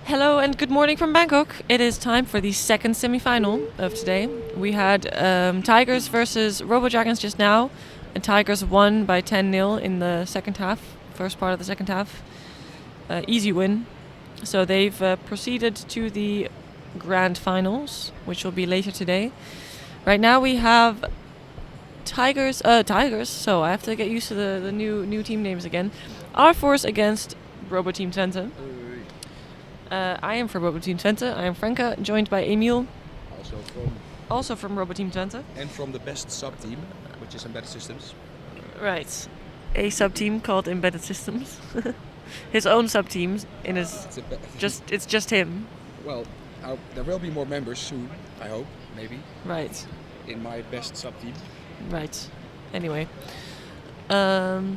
Hello and good morning from Bangkok. It is time for the second semi-final of today. We had Tigers versus Robo Dragons just now, and Tigers won by 10-0 in the second half, first part of the second half. Easy win. So they've proceeded to the grand finals, which will be later today. Right now we have Tigers, so I have to get used to the new team names again. R-Force against RoboTeam Twente. I am from RoboTeam Twente. I am Franka, joined by Emil. Also from RoboTeam Twente. And from the best sub-team, which is Embedded Systems. Right. A sub-team called Embedded Systems. His own sub-team in his... It's just him. Well, there will be more members soon, I hope, maybe. Right. In my best sub-team. Right. Anyway. Yeah,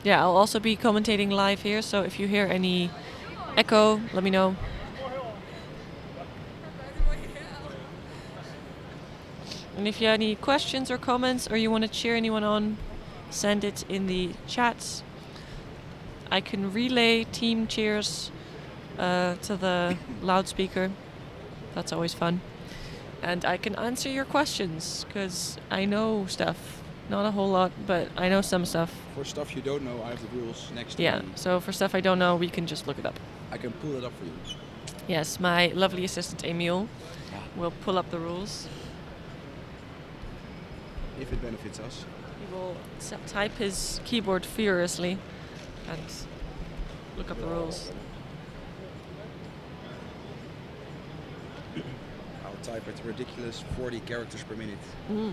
I'll also be commentating live here, so if you hear any echo, let me know. And if you have any questions or comments, or you want to cheer anyone on, send it in the chats. I can relay team cheers to the loudspeaker. That's always fun. And I can answer your questions, because I know stuff. Not a whole lot, but I know some stuff. For stuff you don't know, I have the rules next to me. Yeah, so for stuff I don't know, we can just look it up. I can pull it up for you. Yes, my lovely assistant Emil will pull up the rules. If it benefits us. He will type his keyboard furiously and look up the rules. I'll type at ridiculous 40 characters per minute. Mm.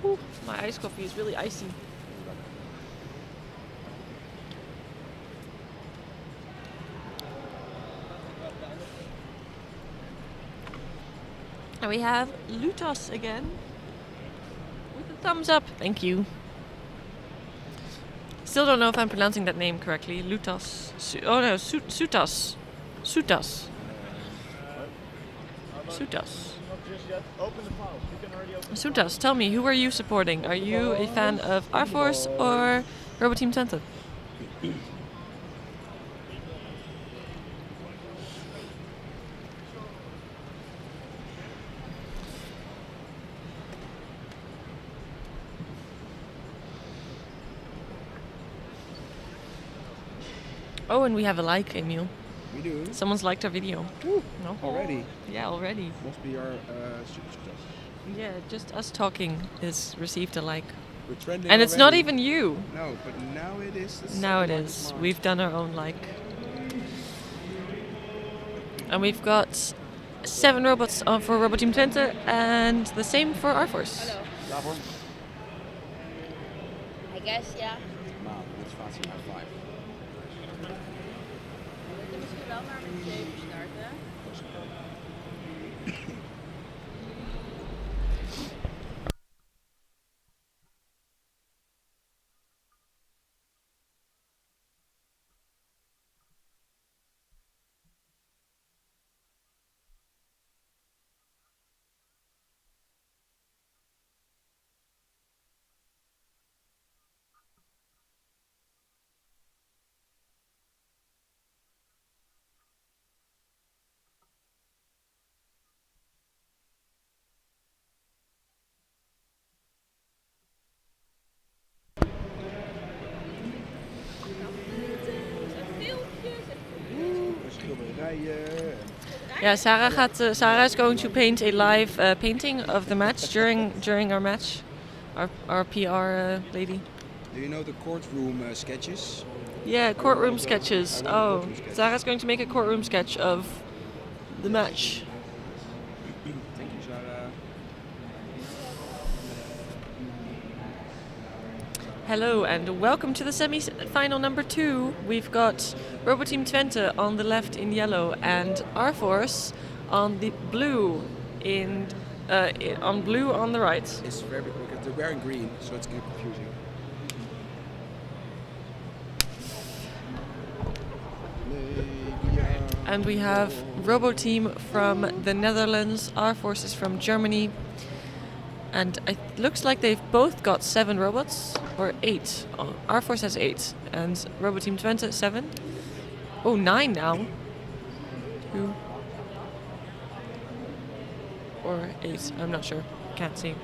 Ooh, my iced coffee is really icy. And we have Lutos again with a thumbs up. Thank you. Still don't know if I'm pronouncing that name correctly. Lutos. Sutas. Sutas. Sutas. Sutas, tell me, who are you supporting? Are you a fan of R-Force or RoboTeam Twente? Oh, and we have a like, Emil. We do. Someone's liked our video. Woo. No? Already? Yeah, already. Must be our superstars. Yeah, just us talking is received a like. We're trending And it's already. not even you. No, but now it is. Now it is. We've done our own like. And we've got 7 robots for RoboTeam Twente and the same for R-Force. I guess, yeah. Nou, dit is Saxion naar 5. We moeten misschien wel maar met 7 starten. Yeah, Sarah is going to paint a live painting of the match during our match. Our PR lady. Do you know the courtroom sketches? Yeah, courtroom sketches. Oh, Sarah's going to make a courtroom sketch of the match. Thank you, Sarah. Hello and welcome to the semi-final number 2. We've got RoboTeam Twente on the left in yellow and R-Force on the blue on blue on the right. It's very because they're wearing green, so it's getting confusing. And we have RoboTeam from the Netherlands, R-Force is from Germany. And it looks like they've both got 7 robots, or 8. Oh, our force has 8, and RoboTeam Twente 7. Oh, 9 now. 2. Or 8, I'm not sure. Can't see.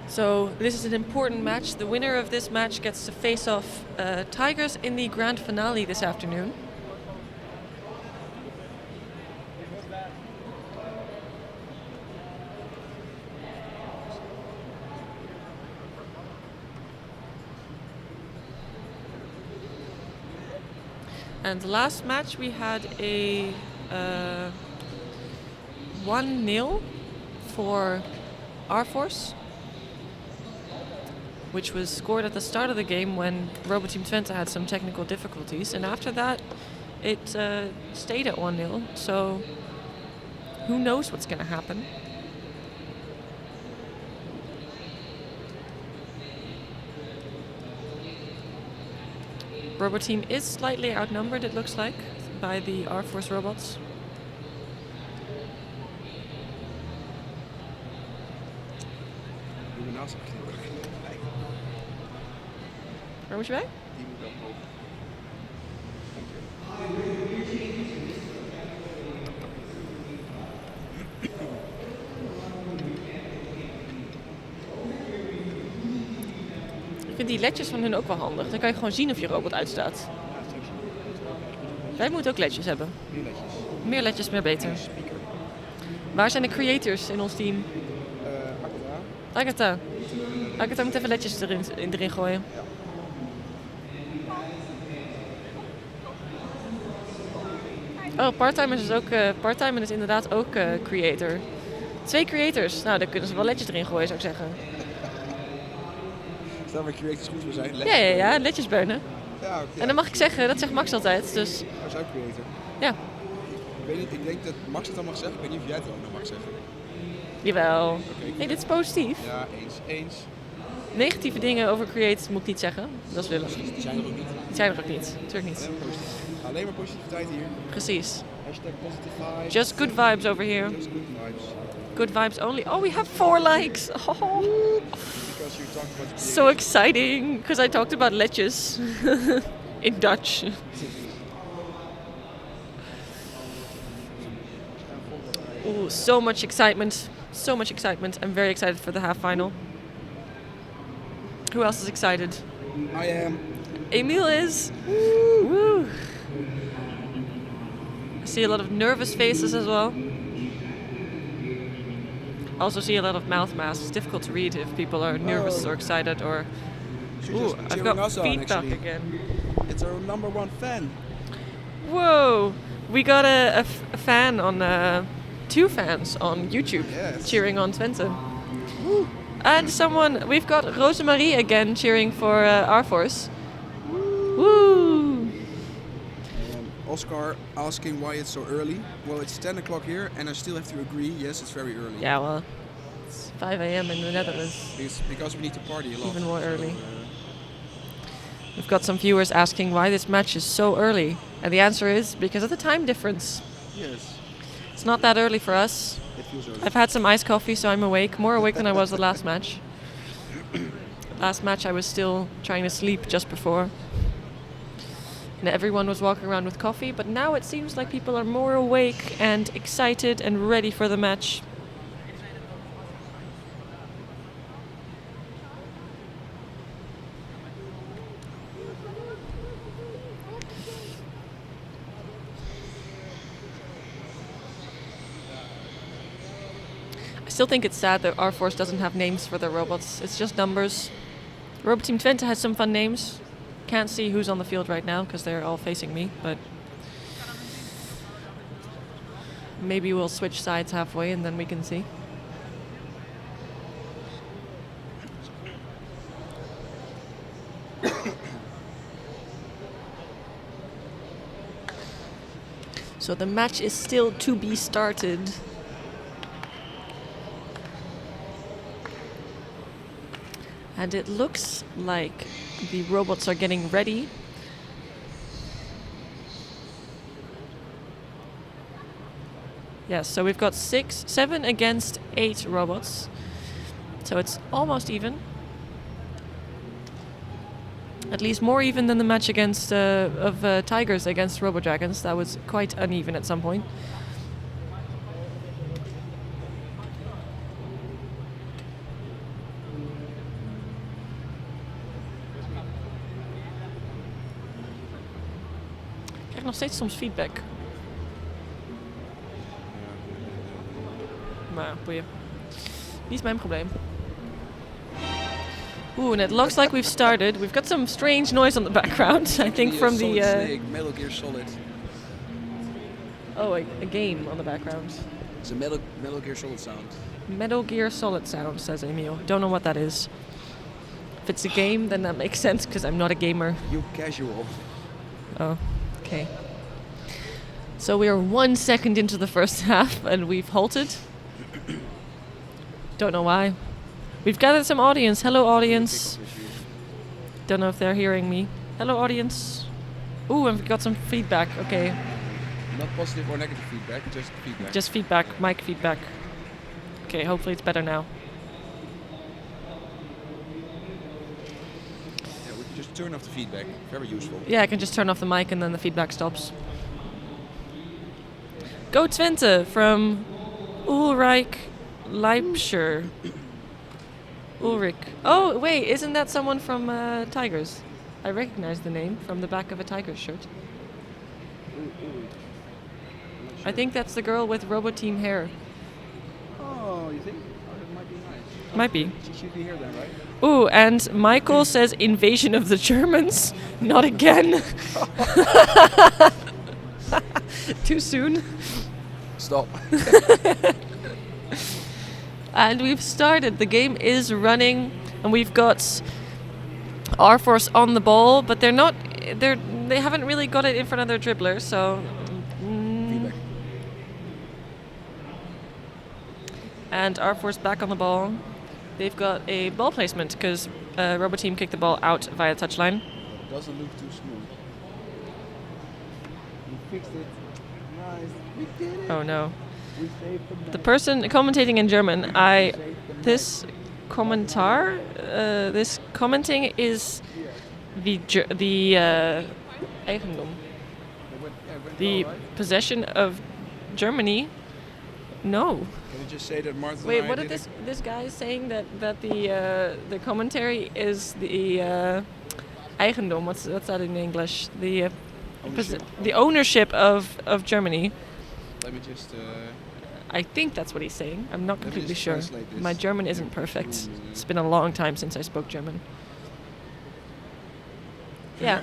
So this is an important match. The winner of this match gets to face off Tigers in the grand finale this afternoon. And the last match we had a 1-0 for our force, which was scored at the start of the game when RoboTeam Twente had some technical difficulties, and after that it stayed at 1-0, so who knows what's going to happen. RoboTeam is slightly outnumbered, it looks like, by the R-Force robots. Waar moet je bij? Die moet omhoog. Ik vind die ledjes van hun ook wel handig. Dan kan je gewoon zien of je robot uitstaat. Wij moeten ook ledjes hebben. Meer ledjes. Meer ledjes, meer beter. Speaker. Waar zijn de creators in ons team? Agatha. Agatha moet even ledjes erin gooien. Ja. Oh, Parttime is inderdaad ook creator. 2 creators. Nou, daar kunnen ze wel ledjes erin gooien, zou ik zeggen. Stel waar creators goed voor zijn. Ja, ledjes beunen. Ja, ja. En dan mag ik zeggen, dat zegt Max altijd. Dus Hij is ook creator. ja, Ik weet niet, ik denk dat Max het dan mag zeggen. Ik weet niet of jij het ook nog mag zeggen. jawel. Oké. Nee, dit is positief. Ja, eens. Negatieve dingen over create moet ik niet zeggen. Dat is lullig. Precies, die zijn er ook niet. Die zijn er ook niet. Natuurlijk niet. Alleen maar positiviteit hier. Precies. Hashtag positive vibes. Just good vibes over here. Just good vibes. Good vibes only. Oh, we have 4 likes. Oh, Because you talked about the so exciting. Because I talked about ledges in Dutch. Ooh, so much excitement. So much excitement. I'm very excited for the half final. Who else is excited? I am. Emil is. Woo. I see a lot of nervous faces as well. Also see a lot of mouth masks. It's difficult to read if people are nervous or excited or... She's Ooh, just I've cheering got us on, feedback actually. again. It's our #1 fan. Whoa! We got a fan on... 2 fans on YouTube Yes. cheering on Twente. And we've got Rosemarie again cheering for our force. Woo! Oscar asking why it's so early. Well, it's 10 o'clock here and I still have to agree. Yes, it's very early. Yeah, well, it's 5 a.m. in the Netherlands. Because we need to party a lot. Even more early. We've got some viewers asking why this match is so early. And the answer is because of the time difference. Yes, It's not that early for us. it feels early. I've had some iced coffee, so I'm awake. More awake than I was the last match. Last match I was still trying to sleep just before. And everyone was walking around with coffee, but now it seems like people are more awake and excited and ready for the match. I still think it's sad that our force doesn't have names for their robots. It's just numbers. RoboTeam Twente has some fun names. Can't see who's on the field right now because they're all facing me, but maybe we'll switch sides halfway and then we can see. So the match is still to be started. And it looks like the robots are getting ready. Yes, so we've got 7 against 8 robots. So it's almost even. At least more even than the match against Tigers against RoboDragons. That was quite uneven at some point. Ik krijg nog steeds soms feedback. Maar boeien. Niet mijn probleem. Ooh, and it looks like we've started. We've got some strange noise on the background. I think from the Snake, Metal Gear Solid. Oh, a game on the background. It's a Metal Gear Solid sound. Metal Gear Solid sound, says Emil. Don't know what that is. If it's a game, then that makes sense because I'm not a gamer. You casual. Oh, okay. So we are 1 second into the first half and we've halted. Don't know why. We've gathered some audience. Hello, audience. Don't know if they're hearing me. Hello, audience. Ooh, and we've got some feedback. Okay. Not positive or negative feedback, just feedback. Just feedback, mic feedback. Okay, hopefully it's better now. Yeah, we can just turn off the feedback. Very useful. Yeah, I can just turn off the mic and then the feedback stops. Go Twente from Ulrich Leipzig. Ulrich. Oh, wait, isn't that someone from Tigers? I recognize the name from the back of a Tigers shirt. I think that's the girl with RoboTeam hair. Oh, you think? Oh, that might be nice. Might be. She should be here then, right? Ooh, and Michael says invasion of the Germans. Not again. Too soon. Stop. And we've started. The game is running, and we've got R Force on the ball, but they haven't really got it in front of their dribbler, so. Feedback. And R Force back on the ball. They've got a ball placement because RoboTeam kicked the ball out via touchline. It doesn't look too smooth. We fixed it. Nice. We did it. Oh no. We saved them. The person commentating in German, this commenting is the Eigendom, the possession of Germany. No. Can you just say that Martin? Wait, and I what did did this guy is saying that the commentary is the Eigendom? What's that in English? The Ownership. the ownership of Germany. Let me just. I think that's what he's saying. I'm not Let me completely just sure. translate this. My German isn't perfect. It's been a long time since I spoke German. Yeah.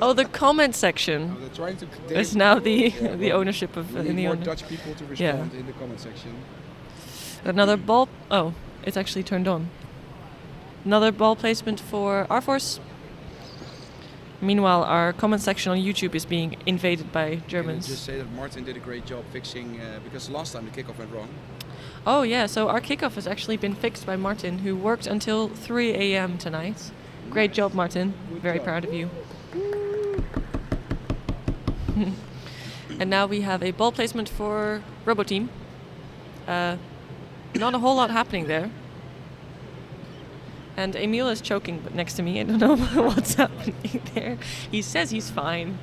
Oh, the comment section They're trying to. is now the Yeah, the well, ownership of We in need the more owner. Dutch people to respond in the comment section. Another ball. Oh, it's actually turned on. Another ball placement for R Force. Meanwhile, our comment section on YouTube is being invaded by Can I Germans. just say that Martin did a great job fixing because last time the kickoff went wrong. Oh yeah, so our kickoff has actually been fixed by Martin, who worked until 3 a.m. tonight. Great job, Martin. Very proud of you. And now we have a ball placement for RoboTeam. Not a whole lot happening there. And Emil is choking next to me. I don't know what's happening there. He says he's fine.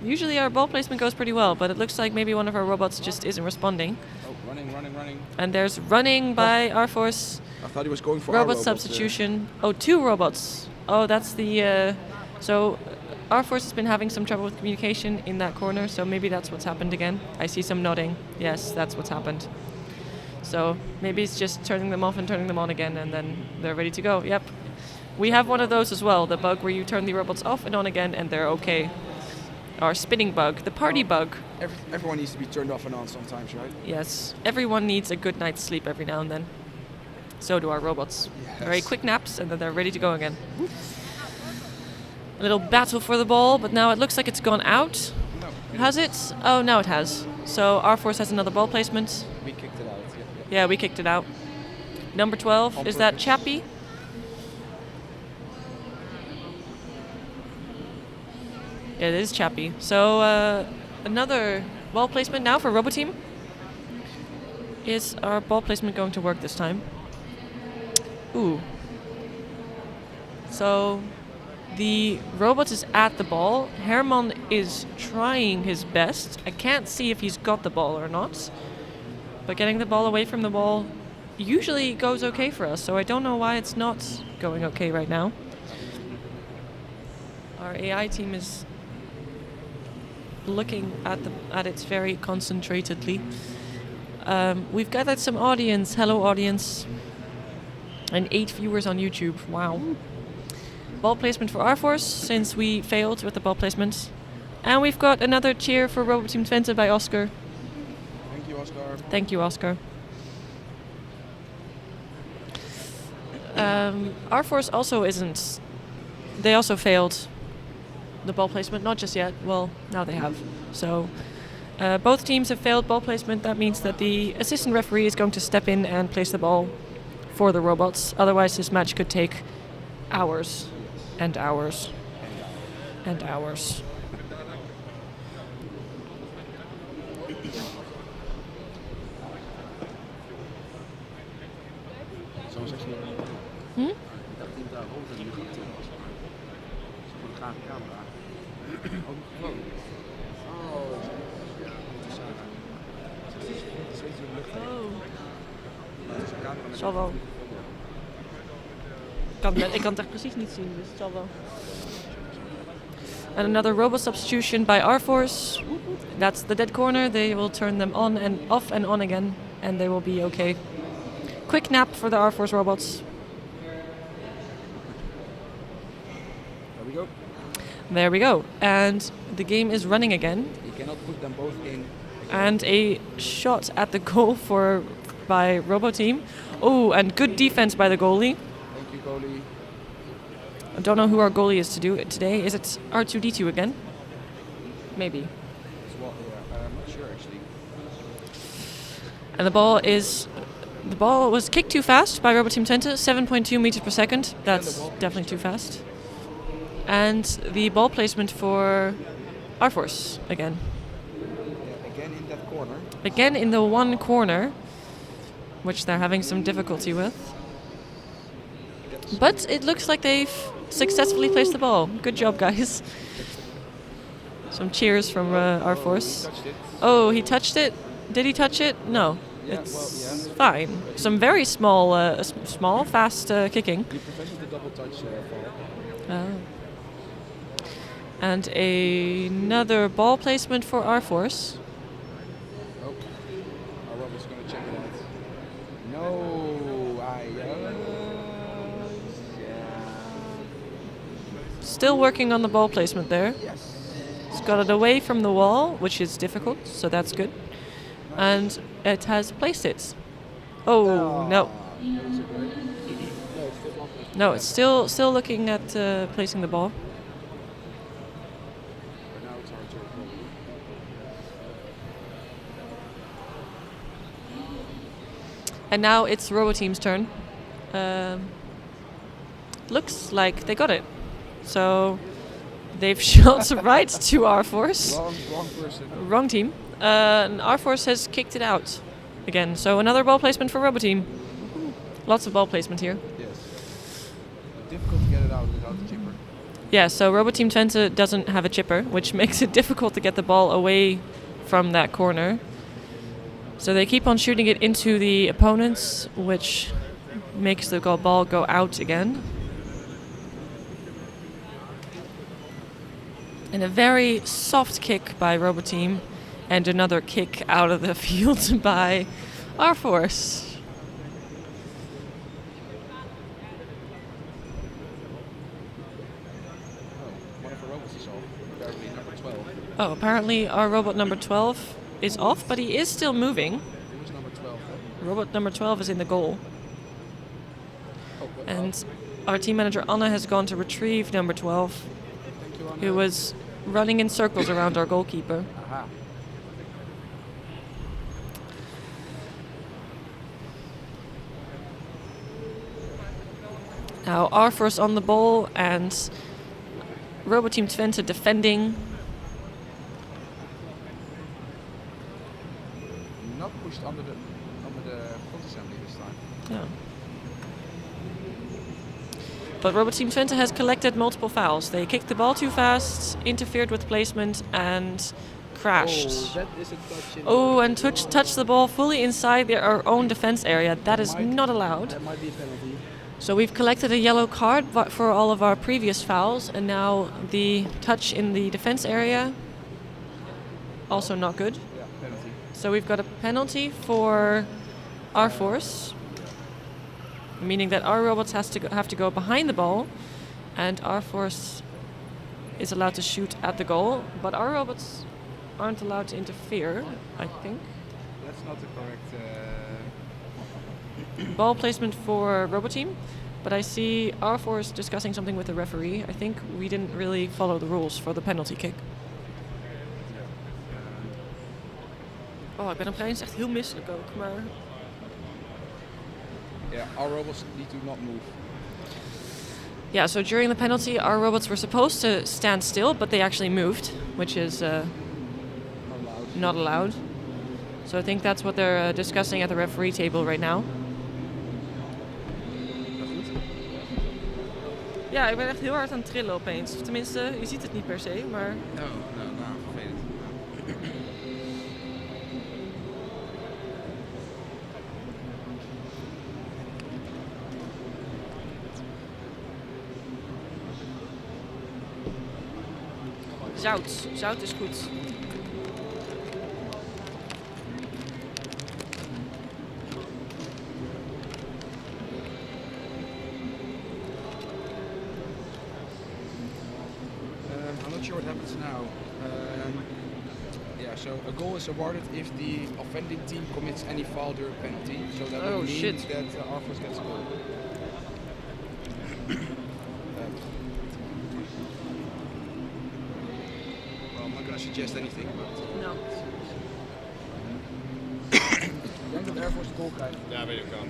Usually our ball placement goes pretty well, but it looks like maybe one of our robots just isn't responding. Oh, running. And there's running by R Force. I thought he was going for our Robot robot, substitution. Oh, 2 robots. Oh, that's the. So R Force has been having some trouble with communication in that corner, so maybe that's what's happened again. I see some nodding. Yes, that's what's happened. So maybe it's just turning them off and turning them on again, and then they're ready to go. Yep. We have one of those as well, the bug where you turn the robots off and on again, and they're okay. Our spinning bug, the party bug. Everyone needs to be turned off and on sometimes, right? Yes, everyone needs a good night's sleep every now and then. So do our robots. Yes. Very quick naps, and then they're ready to go again. A little battle for the ball, but now it looks like it's gone out. No. Has it? Oh, now it has. So R Force has another ball placement. We kicked it out. Yeah, we kicked it out. Number 12, On is that purpose. Yeah, it is chappy. So another ball placement now for RoboTeam. Is our ball placement going to work this time? Ooh. So the robot is at the ball. Herman is trying his best. I can't see if he's got the ball or not. But getting the ball away from the ball usually goes okay for us. So I don't know why it's not going okay right now. Our AI team is looking at it very concentratedly. We've gathered some audience. Hello, audience. And 8 viewers on YouTube. Wow. Ball placement for R-Force, since we failed with the ball placement. And we've got another cheer for RoboTeam Twente by Oscar. Thank you, Oscar. Thank you, Oscar. R-Force also isn't... They also failed the ball placement. Not just yet. Well, now they have. So both teams have failed ball placement. That means that the assistant referee is going to step in and place the ball for the robots. Otherwise, this match could take hours and hours and hours. Hmm? Zal wel. Ik kan het echt precies niet zien, dus het zal wel. And another robot substitution by R-Force. That's the dead corner. They will turn them on and off and on again, and they will be okay. Quick nap for the R-Force robots. There we go. There we go. And the game is running again. You cannot put them both in. And a shot at the goal by RoboTeam. Oh, and good defense by the goalie. Thank you, goalie. I don't know who our goalie is to do it today. Is it R2D2 again? Maybe. Well, yeah, I'm not sure actually. And the ball was kicked too fast by RoboTeam Twente, 7.2 meters per second. That's definitely too fast. And the ball placement for R-Force again. Yeah, again in that corner. Again in the one corner, which they're having some difficulty with. But it looks like they've successfully placed the ball. Good job, guys. Some cheers from R-Force. Oh, he touched it? Did he touch it? No. Yeah, It's fine. Some very small, fast kicking. He prevented the double touch fall. Oh. And another ball placement for R-Force. Oh, our robot's going to check it out. No, Still working on the ball placement there. yes. It's got it away from the wall, which is difficult, so that's good. And it has placed it. Oh, no. No, it's still looking at placing the ball. But now it's hard to recover. And now it's RoboTeam's turn. Looks like they got it. So they've shot right to R-Force. Wrong person. Wrong team. And R-Force has kicked it out again. So another ball placement for RoboTeam. Lots of ball placement here. Yes. Difficult to get it out without the chipper. Yeah, so RoboTeam Twente doesn't have a chipper, which makes it difficult to get the ball away from that corner. So they keep on shooting it into the opponents, which makes the ball go out again. And a very soft kick by RoboTeam, and another kick out of the field by R-Force. One of the robots is off. Apparently number 12. Oh, apparently our robot number 12 is off, but he is still moving. It was number 12. Robot number 12 is in the goal. Oh, And our team manager Anna has gone to retrieve number 12, thank you, Anna. who was running in circles around our goalkeeper. Aha. Now R-Force on the ball, and RoboTeam Twente defending. Not pushed under the front assembly this time. Yeah. But RoboTeam Twente has collected multiple fouls. They kicked the ball too fast, interfered with placement, and crashed. Oh, that is a touch in And touched the ball fully inside our own defense area. That is not allowed. That might be a penalty. So we've collected a yellow card for all of our previous fouls, and now the touch in the defense area, also not good. Yeah, penalty. So we've got a penalty for our force, meaning that our robots have to go behind the ball, and our force is allowed to shoot at the goal, but our robots aren't allowed to interfere, I think. That's not the correct... Ball placement for RoboTeam, but I see our force discussing something with the referee. I think we didn't really follow the rules for the penalty kick. Oh, ik ben opeens echt heel misselijk ook, maar... Yeah, our robots need to not move. Yeah, so during the penalty, our robots were supposed to stand still, but they actually moved, which is not allowed. So I think that's what they're discussing at the referee table right now. Ja, ik ben echt heel hard aan het trillen opeens. Of tenminste, je ziet het niet per se, maar... Nou, vervelend. Zout. Zout is goed. I'm not sure what happens now. Yeah, so a goal is awarded if the offending team commits any foul during penalty. So that would mean shit. that our force gets a goal. Well, I'm not going to suggest anything, but... No. Ik denk dat Air Force de goal krijgt. Ja, weet ik wel. I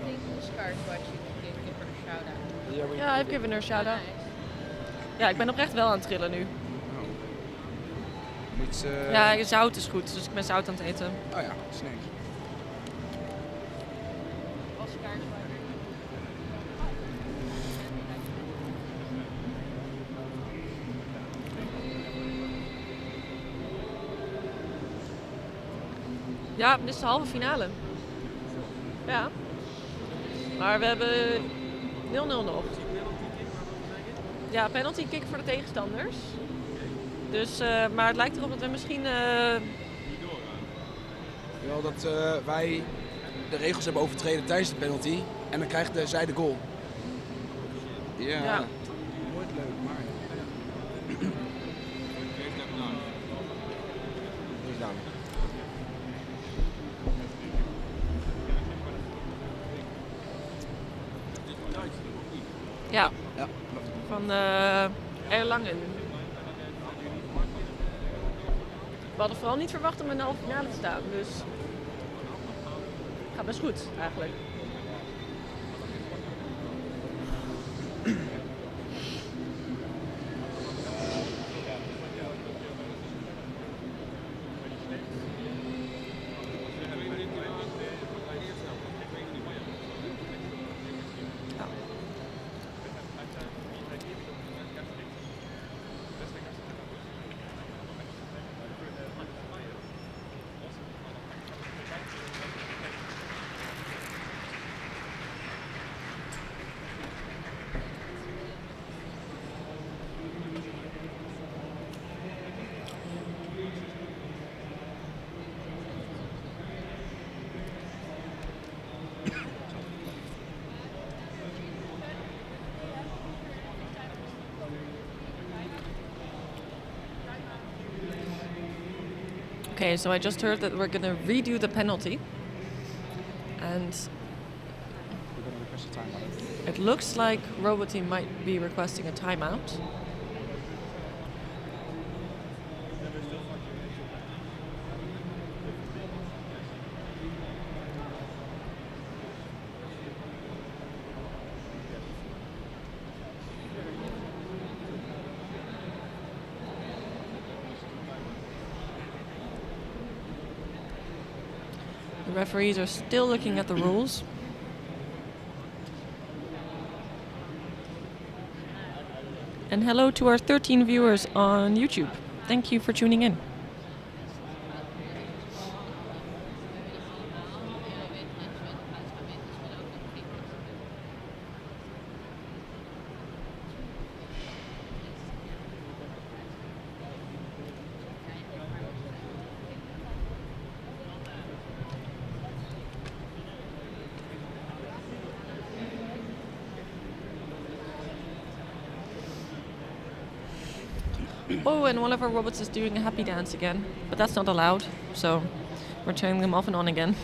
think Oscar's watching. Give her a shout out. Ja, I've given her a shout out. Ja, ik ben oprecht wel aan het trillen nu. Iets, Ja, zout is goed, dus ik ben zout aan het eten. Oh ja, snacks. Oscar's watching. Ja, dit is de halve finale. Ja. Maar we hebben 0-0 nog. Ja, penalty kick voor de tegenstanders. Dus, maar het lijkt erop dat we misschien... Wel dat wij de regels hebben overtreden tijdens de penalty en dan krijgt zij de goal. Ja. Nooit leuk, maar... Niet gedaan. Ja, Ja. van Erlangen. We hadden vooral niet verwacht om in de halve finale te staan, dus... Gaat best goed, eigenlijk. Okay, so I just heard that we're gonna redo the penalty. And We're going to request a timeout. it looks like RoboTeam might be requesting a timeout. The referees are still looking at the rules. And hello to our 13 viewers on YouTube. Thank you for tuning in. Oh, and one of our robots is doing a happy dance again, but that's not allowed, so we're turning them off and on again.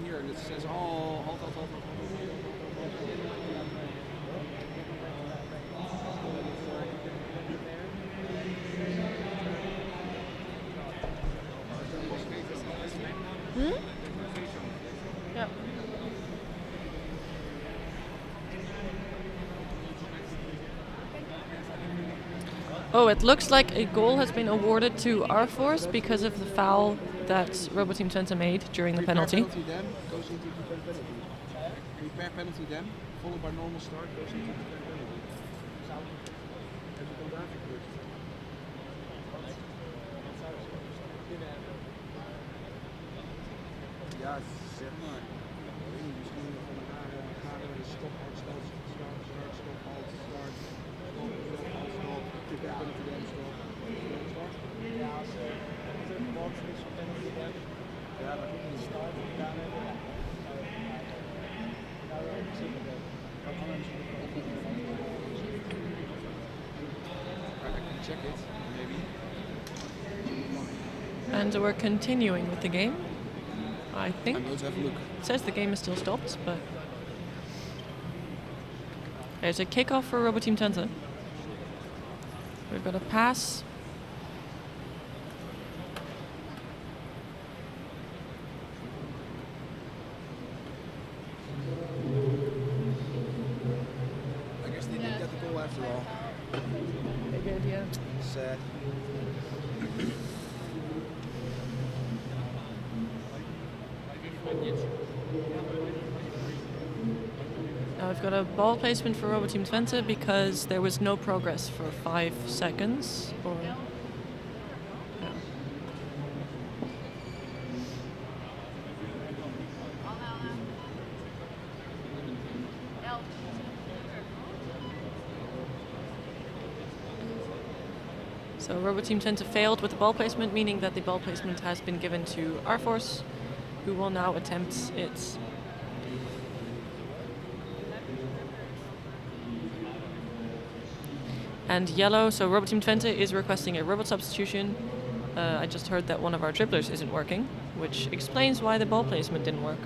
Here, and it says halt. Yep. Oh, it looks like a goal has been awarded to our force because of the foul that RoboTeam Twente made during the penalty. Then goes into the penalty. Repair penalty then, followed by normal start, goes into the penalty. Heb je dan daar gekruist? Ja, zeg maar. Misschien van een rare stop, halt, start, stop, halt, start, stop, repair penalty then, stop. Ja, als er een box is van penalty then. Ja, dat moet niet start gedaan hebben. I can check it, maybe. And we're continuing with the game, I think. I'm going to have a look. It says the game is still stopped, but there's a kickoff for RoboTeam Twente. We've got a pass. I guess they didn't get the goal after all. They did, yeah. Sad. Now we've got a ball placement for RoboTeam Twente because there was no progress for 5 seconds. Or yeah. So RoboTeam Twente failed with the ball placement, meaning that the ball placement has been given to our force, who will now attempt it. And yellow, so RoboTeam Twente is requesting a robot substitution. I just heard that one of our dribblers isn't working, which explains why the ball placement didn't work.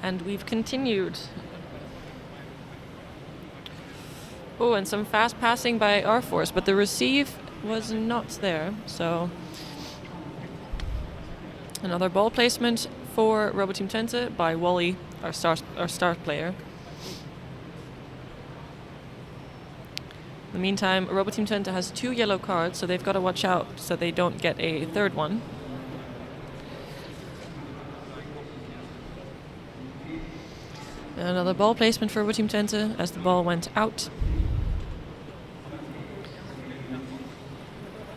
And we've continued. Oh, and some fast passing by our force, but the receive was not there. So another ball placement for RoboTeam Twente by Wally, our star player. In the meantime, RoboTeam Twente has 2 yellow cards, so they've got to watch out so they don't get a third one. Another ball placement for RoboTeam Twente as the ball went out.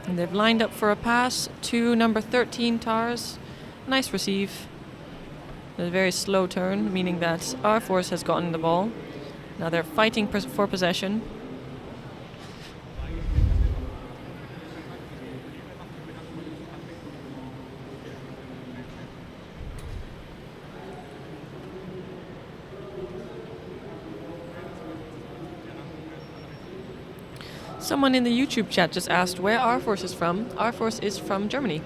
And they've lined up for a pass to number 13, Tars. Nice receive. A very slow turn, meaning that our force has gotten the ball. Now they're fighting for possession. Someone in the YouTube chat just asked where R-Force is from. R-Force is from Germany.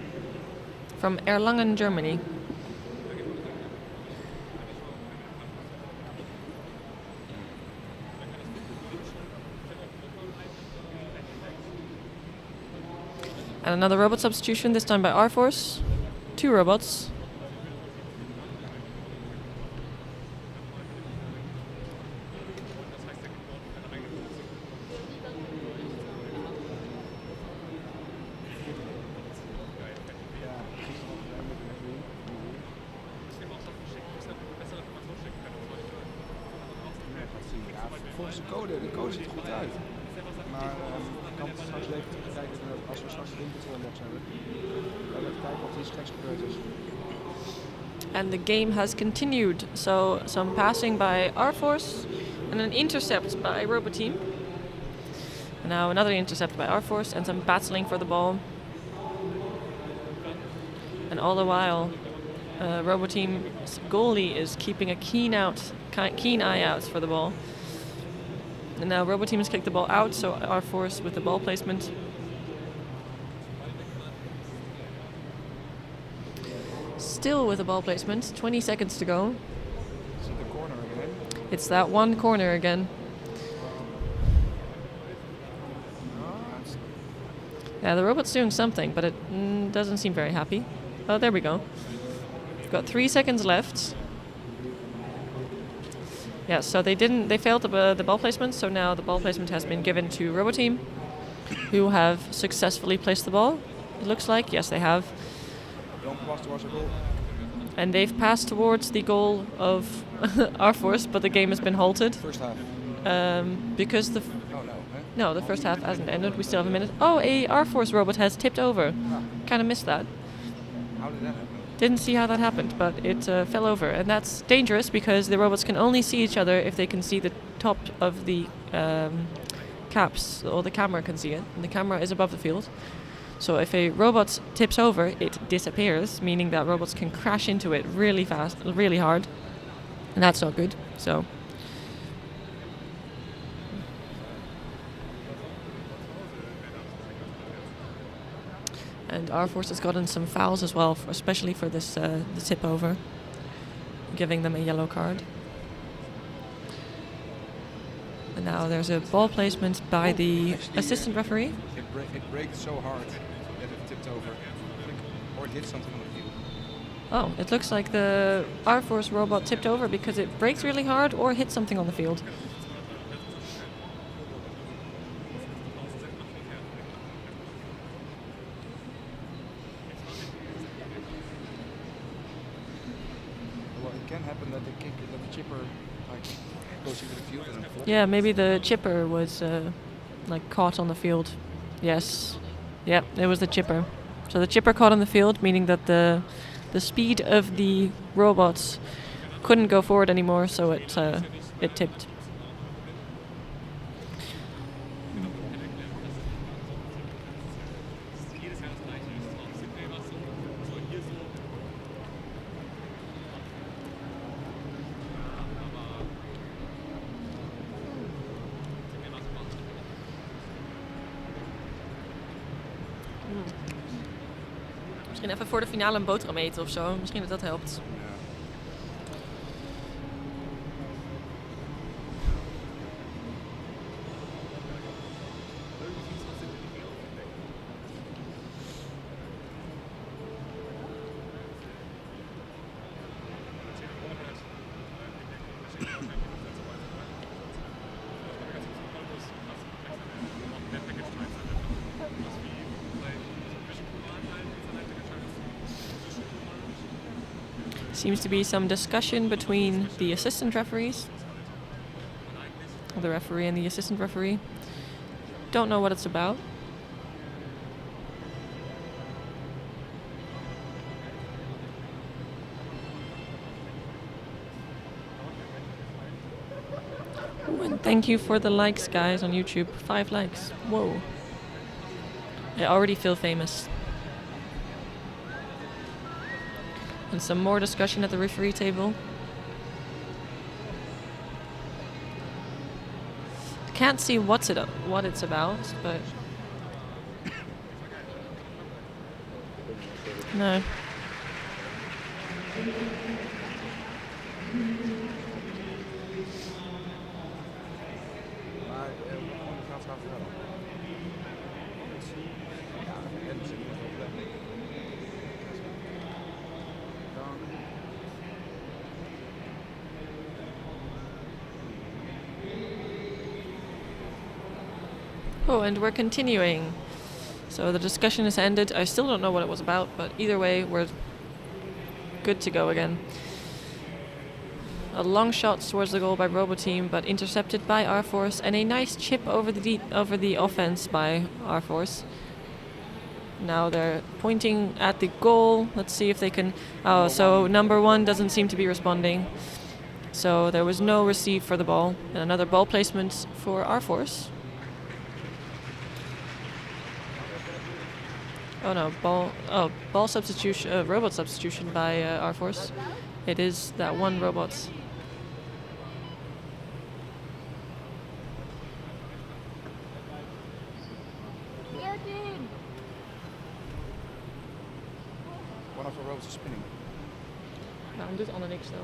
From Erlangen, Germany. And another robot substitution, this time by R-Force. 2 robots. Volgens de code ziet er goed uit. Maar ik kan het straks even terugkijken als we straks de input unlocks hebben. Dan even kijken wat er iets geks gebeurd is. And the game has continued. So some passing by R-Force and an intercept by RoboTeam. And now another intercept by R-Force and some battling for the ball. And all the while, RoboTeam's goalie is keeping a keen eye out for the ball. And now RoboTeam has kicked the ball out, so R-Force with the ball placement. Still with the ball placement, 20 seconds to go. Is it the corner again? It's that one corner again. Yeah, the robot's doing something, but it doesn't seem very happy. Oh, there we go. We've got 3 seconds left. Yeah, so they failed the ball placement, so now the ball placement has been given to RoboTeam, who have successfully placed the ball. It looks like, yes, they have. And they've passed towards the goal of R-Force, but the game has been halted. First half. Because the Oh no. Huh? no, the first half hasn't ended. We still have a minute. Oh, a R-Force robot has tipped over. Kind of missed that. How did that happen? Didn't see how that happened, but it fell over, and that's dangerous because the robots can only see each other if they can see the top of the caps, or the camera can see it, and the camera is above the field. So if a robot tips over, it disappears, meaning that robots can crash into it really fast, really hard, and that's not good. So. And R-Force has gotten some fouls as well, especially for this the tip over, giving them a yellow card. And now there's a ball placement by the assistant referee. It braked so hard that it tipped over, or it hit something on the field. Oh, it looks like the R-Force robot tipped over because it brakes really hard or hit something on the field. It can happen that the chipper goes into the field and falls. Yeah, maybe the chipper was caught on the field. Yes, yeah, it was the chipper. So the chipper caught on the field, meaning that the speed of the robots couldn't go forward anymore, so it tipped. Misschien even voor de finale een boterham eten of zo. Misschien dat dat helpt. Seems to be some discussion between the assistant referees. The referee and the assistant referee. Don't know what it's about. Ooh, and thank you for the likes, guys, on YouTube. 5 likes. Whoa. I already feel famous. And some more discussion at the referee table. can't see what it's about, but no. Maar hoe gaat het verder? Ja, en ze doen het wel lekker. Oh, and we're continuing. So the discussion is ended. I still don't know what it was about, but either way, we're good to go again. A long shot towards the goal by RoboTeam, but intercepted by R-Force, and a nice chip over the offense by R-Force. Now they're pointing at the goal. Let's see if they can... Oh, so number 1 doesn't seem to be responding. So there was no receive for the ball. And another ball placement for R-Force. Oh no, ball substitution, robot substitution by R-Force. It is that one robot. One of the robots is spinning. Nou, doet Anne niks dan.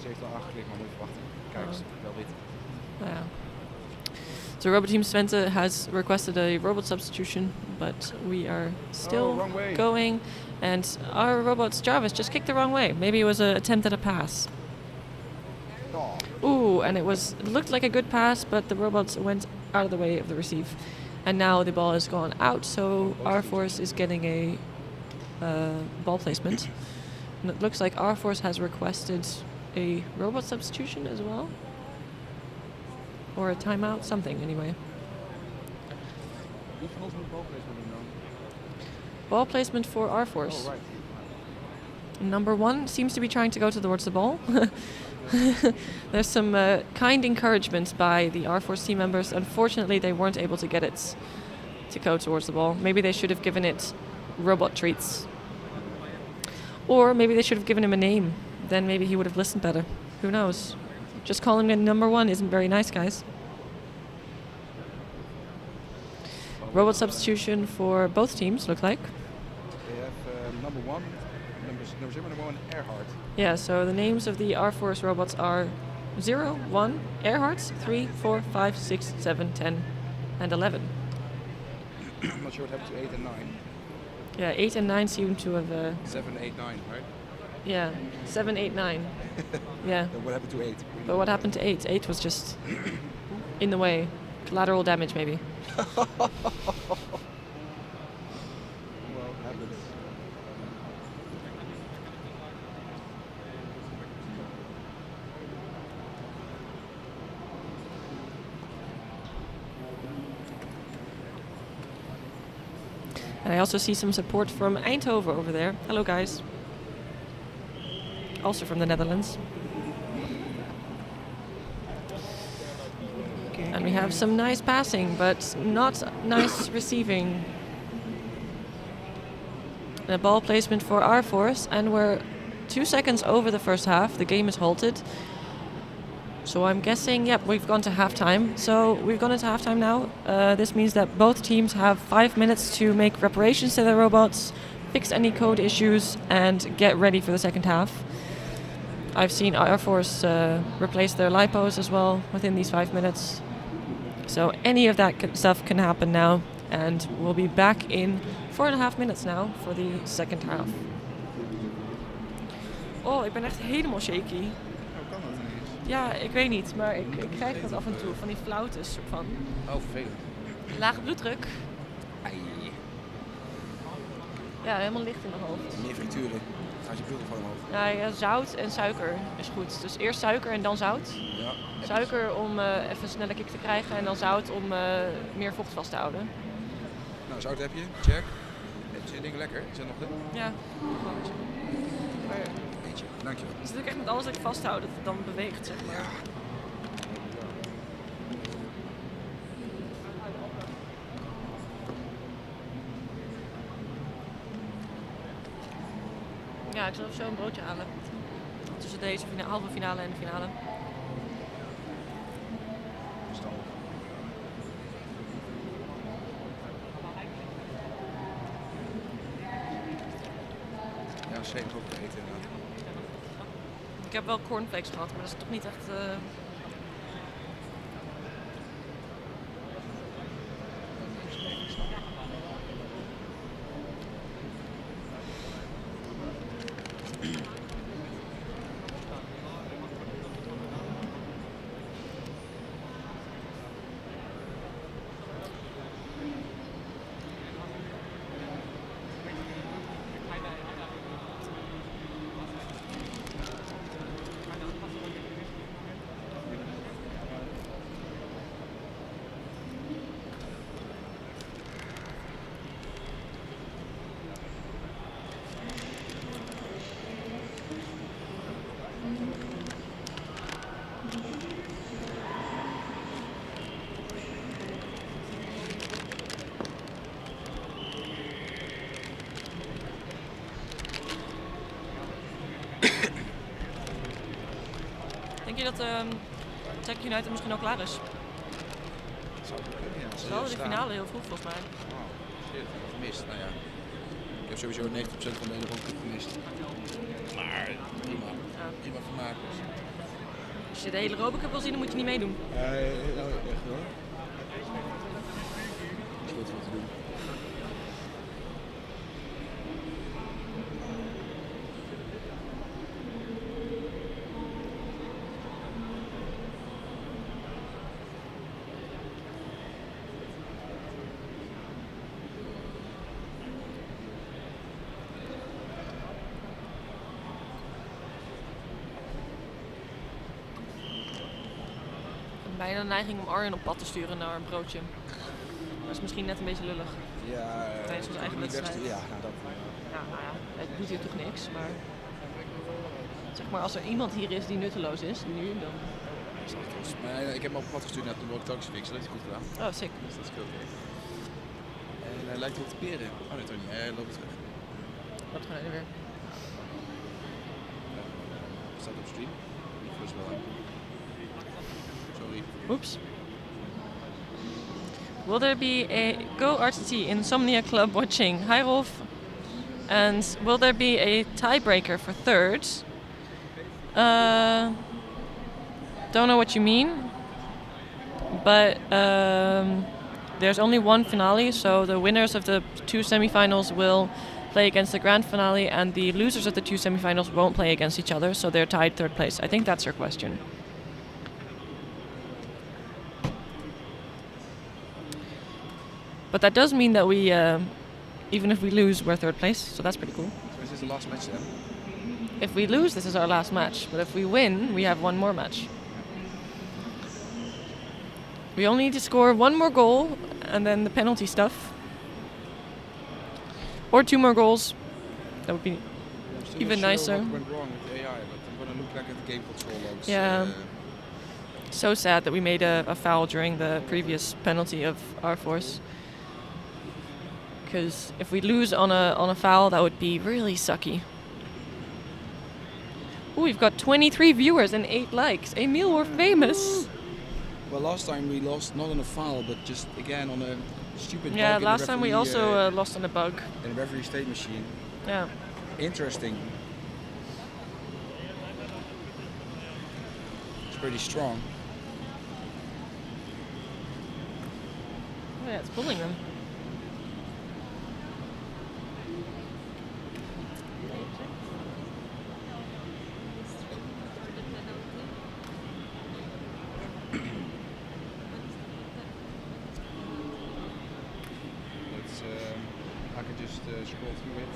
Ze heeft al aangeklikt, maar moet even wachten. Kijk, is wel wit. Nou ja. So RoboTeam Twente has requested a robot substitution, but we are still wrong way. going. And our robot's Jarvis just kicked the wrong way. Maybe it was an attempt at a pass. Oh. Ooh, and it looked like a good pass, but the robots went out of the way of the receive. And now the ball has gone out, so R-Force is getting a ball placement. And it looks like R-Force has requested a robot substitution as well. Or a timeout, something anyway. Wie van ons moet balplacement doen dan? Ball placement for R-Force. Oh, right. Number 1 seems to be trying to go towards the ball. There's some kind encouragement by the R-Force team members. Unfortunately, they weren't able to get it to go towards the ball. Maybe they should have given it robot treats. Or maybe they should have given him a name. Then maybe he would have listened better. Who knows? Just calling him number 1 isn't very nice, guys. Robot substitution for both teams, look like. They have number 1, number 1 Earhart. Yeah, so the names of the R-Force robots are 0, 1, Earhart, 3, 4, 5, 6, 7, 10, and 11. I'm not sure what happened to 8 and 9. Yeah, 8 and 9 seem to have... 7, 8, 9, right? Yeah, 7, 8, 9. Yeah. Then what happened to 8? But what happened to 8? 8 was just in the way. Collateral damage, maybe. Well, happens. And I also see some support from Eindhoven over there. Hello, guys. Also from the Netherlands. And we have some nice passing, but not nice receiving. A ball placement for R-Force, and we're 2 seconds over the first half. The game is halted. So I'm guessing, yep, we've gone to halftime. So we've gone into halftime now. This means that both teams have 5 minutes to make reparations to their robots, fix any code issues, and get ready for the second half. I've seen R-Force replace their lipos as well within these 5 minutes. So any of that stuff can happen now. And we'll be back in 4.5 minutes now for the second half. Oh, ik ben echt helemaal shaky. Hoe kan dat ineens? Ja, ik weet niet, maar ik krijg dat af en toe, van die flautes soort van. Oh, vervelend. Lage bloeddruk. Ai. Ja, helemaal licht in mijn hoofd. Meer frituren. Gaat je bloed gewoon omhoog. Ja, ja, zout en suiker is goed. Dus eerst suiker en dan zout. Ja. Suiker om even een snelle kick te krijgen en dan zout om meer vocht vast te houden. Nou, zout heb je. Check. Zijn dingen lekker? Zijn nog lekker? Ja, maar Eentje. Dankjewel. het is natuurlijk echt met alles dat ik vasthoud dat het dan beweegt, zeg maar. Ja. Ja, ik zal zo een broodje halen. Tussen deze halve finale en de finale. Verstandig. same ook te eten inderdaad. Ik heb wel cornflakes gehad, maar dat is toch niet echt... Denk je dat Tech United misschien al klaar is? Dat zou kunnen, ja. Het is wel de finale heel vroeg volgens mij. Wauw, shit, ik heb gemist. Nou ja, ik heb sowieso 90% van de hele rondte gemist. Maar prima, prima vermaak. Dus. Als je de hele RoboCup wil zien, dan moet je niet meedoen. Nou, echt hoor. Is goed wat te doen. Bijna de neiging om Arjen op pad te sturen naar een broodje. Dat is misschien net een beetje lullig. Ja, tijdens onze eigen wedstrijd. Ja, nou dat. Ja, nou ja, het doet hier toch niks, maar... Zeg maar, als er iemand hier is die nutteloos is, nu, dan... Maar ik heb hem op pad gestuurd naar de taxi fixen, dat heeft hij goed gedaan. Oh, sick. Dus dat scheelt weer. En hij lijkt wel te peren. Oh nee, toch niet. Hij loopt terug. Wat gaan we weer? Staat op stream. Ik vast wel aan. Sorry. Oops. Will there be a Go RTT Insomnia Club watching? Hi Rolf. And will there be a tiebreaker for third? Don't know what you mean. But there's only one finale, so the winners of the two semifinals will play against the grand finale, and the losers of the two semifinals won't play against each other, so they're tied third place. I think that's your question. But that does mean that we, even if we lose, we're third place, so that's pretty cool. So is this the last match then? If we lose, this is our last match, but if we win, we have one more match. We only need to score one more goal, and then the penalty stuff. Or two more goals. That would be I'm still even not nicer. sure what went wrong with the AI, but I'm gonna look like at the game control logs. Yeah. So sad that we made a foul during the previous penalty of our force. Because if we lose on a foul, that would be really sucky. Ooh, we've got 23 viewers and 8 likes. Emil, we're famous. Well, last time we lost not on a foul, but just again on a stupid bug. Yeah, in last the time we referee, also lost on a bug. in a referee state machine. Yeah. Interesting. It's pretty strong. Oh yeah, it's pulling them. Let's. I can just scroll through it.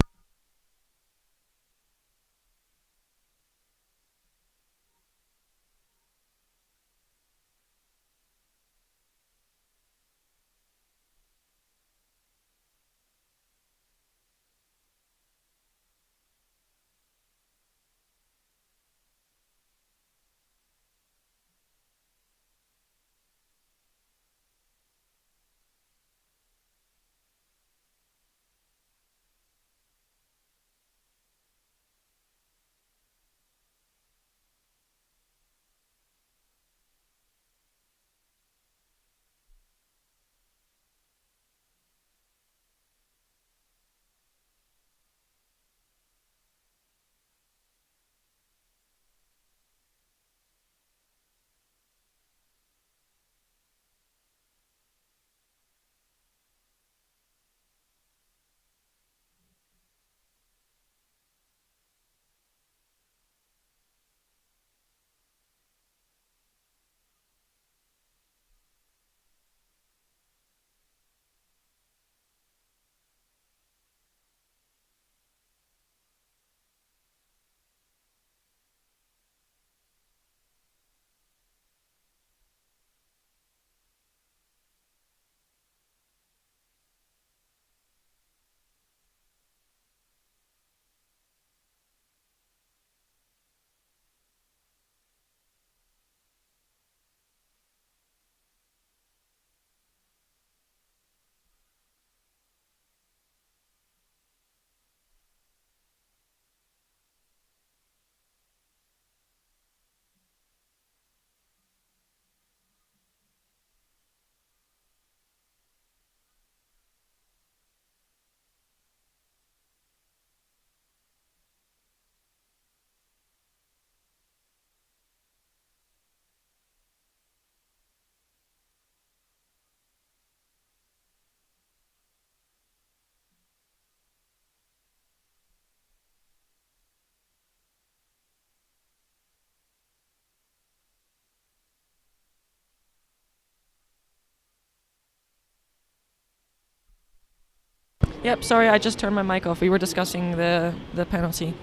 Yep, sorry, I just turned my mic off. We were discussing the penalty.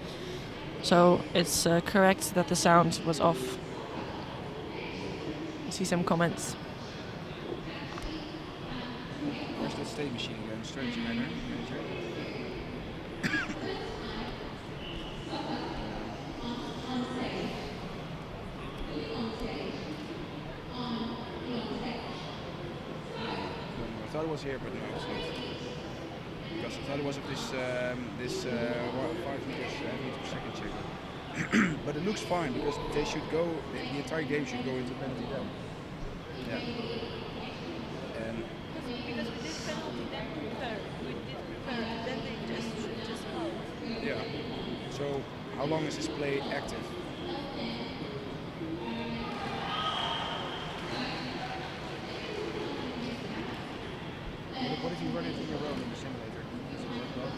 So it's correct that the sound was off. I see some comments. Where's the state machine going? Strange manner. I thought it was here, but no, it's not. Because I thought it was of this 5 meters per second checker. But it looks fine because they should go. The entire game should go into penalty then. Yeah. And Because we did penalty, then prepare. We did prepare, and then they just out. yeah. So how long is this play active? What if you run it in your own in the simulator? Does it work well?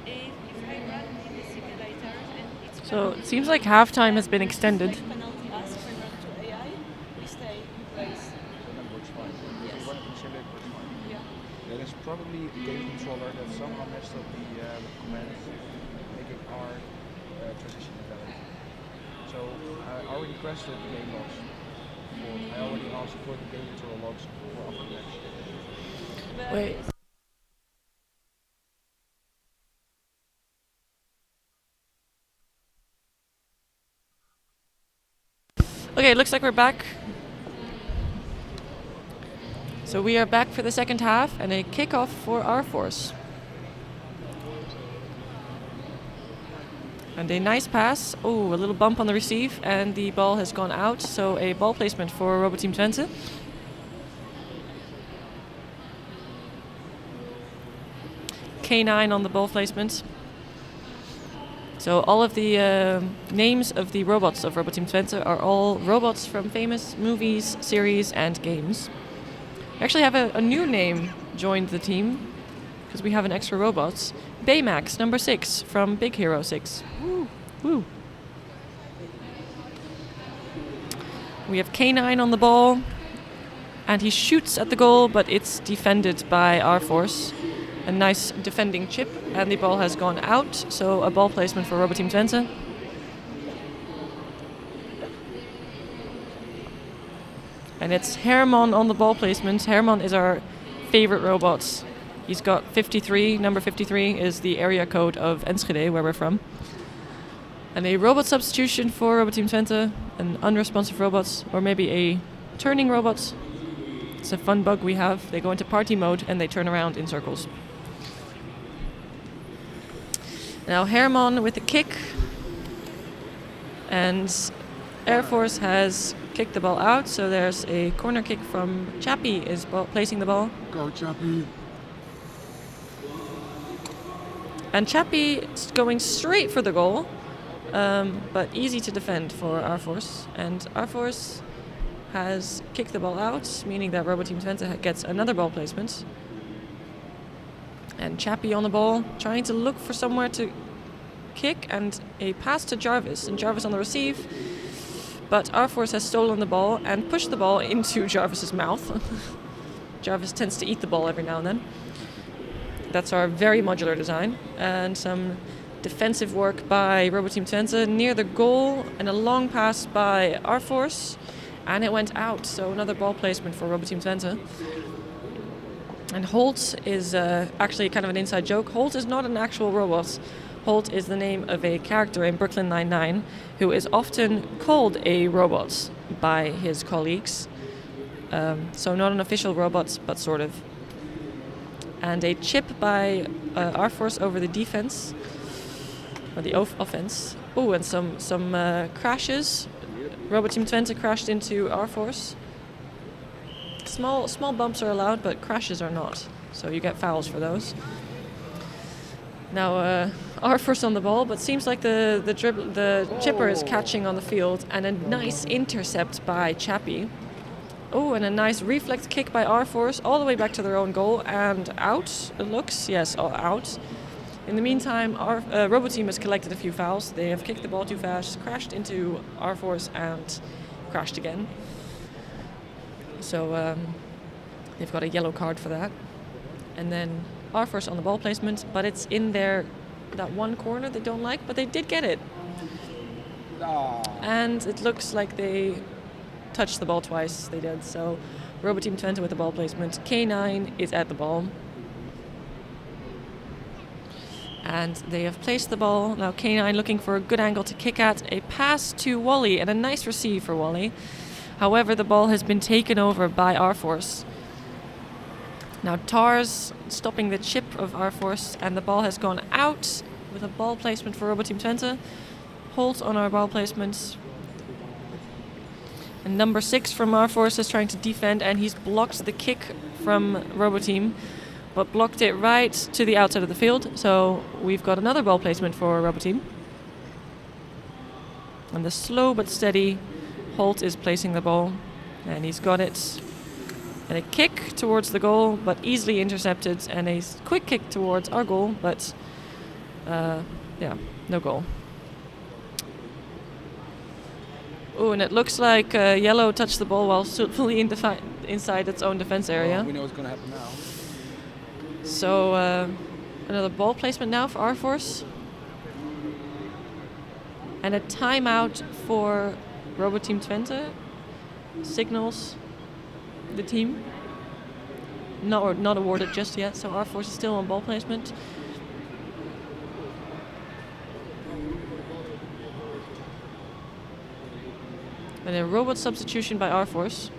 If I run in the simulator and it's So it seems like halftime has been extended. penalty us, if I run to AI, we stay in place. So then it works fine. If Yes. you run it in the simulator, it works fine. Yeah. Then it's probably the game controller that somehow messed up the commands, making our transition invalid. So I already requested the game logs. I already asked for the game controller logs for after the match. Wait. Okay, it looks like we're back. So we are back for the second half and a kickoff for our force. And a nice pass. Oh, a little bump on the receive and the ball has gone out. So a ball placement for RoboTeam Twente. K9 on the ball placement. So all of the names of the robots of RoboTeam Twente are all robots from famous movies, series, and games. We actually have a new name joined the team because we have an extra robot. Baymax, number 6 from Big Hero 6. Woo, woo. We have K9 on the ball, and he shoots at the goal, but it's defended by our force. A nice defending chip, and the ball has gone out, so a ball placement for RoboTeam Twente. And it's Herman on the ball placement. Herman is our favorite robot. He's got 53, number 53 is the area code of Enschede, where we're from. And a robot substitution for RoboTeam Twente, an unresponsive robot, or maybe a turning robot. It's a fun bug we have. They go into party mode and they turn around in circles. Now Herman with a kick. And Air Force has kicked the ball out, so there's a corner kick from Chappie is placing the ball. Go Chappie. And Chappie is going straight for the goal, but easy to defend for our force. And our force has kicked the ball out, meaning that RoboTeam Twente gets another ball placement. And Chappie on the ball, trying to look for somewhere to kick, and a pass to Jarvis. And Jarvis on the receive, but our force has stolen the ball and pushed the ball into Jarvis's mouth. Jarvis tends to eat the ball every now and then. That's our very modular design. And some defensive work by RoboTeam Twente near the goal, and a long pass by our force, and it went out. So another ball placement for RoboTeam Twente. And Holt is actually kind of an inside joke. Holt is not an actual robot. Holt is the name of a character in Brooklyn Nine-Nine who is often called a robot by his colleagues. So not an official robot, but sort of. And a chip by our force over the defense, or the offense. Oh, and some crashes. RoboTeam Twente crashed into our force. Small bumps are allowed, but crashes are not. So you get fouls for those. Now our force on the ball, but seems like the chipper is catching on the field, and a nice intercept by Chappie. Oh, and a nice reflect kick by our force all the way back to their own goal and out. It looks, yes, out. In the meantime, our RoboTeam has collected a few fouls. They have kicked the ball too fast, crashed into our force, and crashed again. So they've got a yellow card for that. And then R-Force on the ball placement, but it's in that one corner they don't like, but they did get it. And it looks like they touched the ball twice. They did. So RoboTeam Twente with the ball placement. K9 is at the ball. And they have placed the ball. Now K9 looking for a good angle to kick at. A pass to Wally and a nice receive for Wally. However, the ball has been taken over by R-Force. Now Tars stopping the chip of R-Force, and the ball has gone out with a ball placement for RoboTeam Twente. Hold on our ball placements. And number 6 from R-Force is trying to defend, and he's blocked the kick from RoboTeam, but blocked it right to the outside of the field. So we've got another ball placement for RoboTeam. And the slow but steady Holt is placing the ball, and he's got it. And a kick towards the goal, but easily intercepted, and a quick kick towards our goal, but no goal. Oh, and it looks like Yellow touched the ball while fully inside its own defense area. Well, we know what's going to happen now. So another ball placement now for R-Force. And a timeout for RoboTeam Twente. Signals the team. Not awarded just yet, so R-Force is still on ball placement. And a robot substitution by R-Force.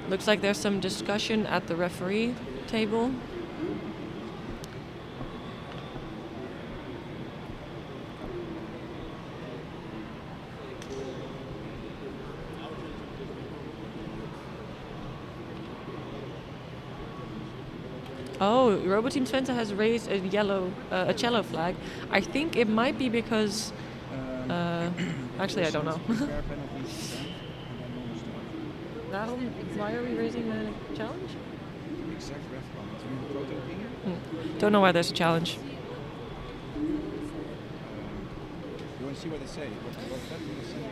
Looks like there's some discussion at the referee table. Oh, RoboTeam Twente has raised a cello flag. I think it might be because. Actually, I don't know. Why are we raising a challenge? Exact reference. Don't know why there's a challenge. You want to see what they say?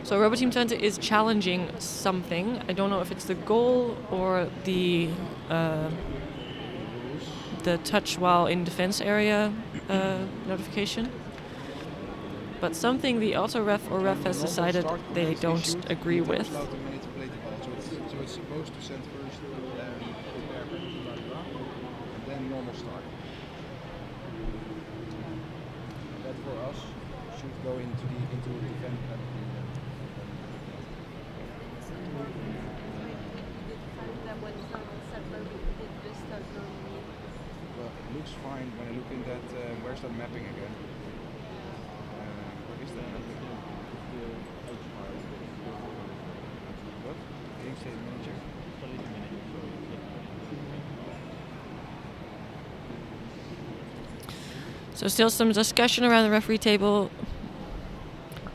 So RoboTeam Twente is challenging something. I don't know if it's the goal or the touch while in defense area notification. But something the auto ref or ref has decided they don't agree with. So it's supposed to send first and then normal start. That for us should go into defense penalty. Well, it looks fine when I look in that. Where's that mapping again? What is that mapping? What? Game state manager. So still some discussion around the referee table.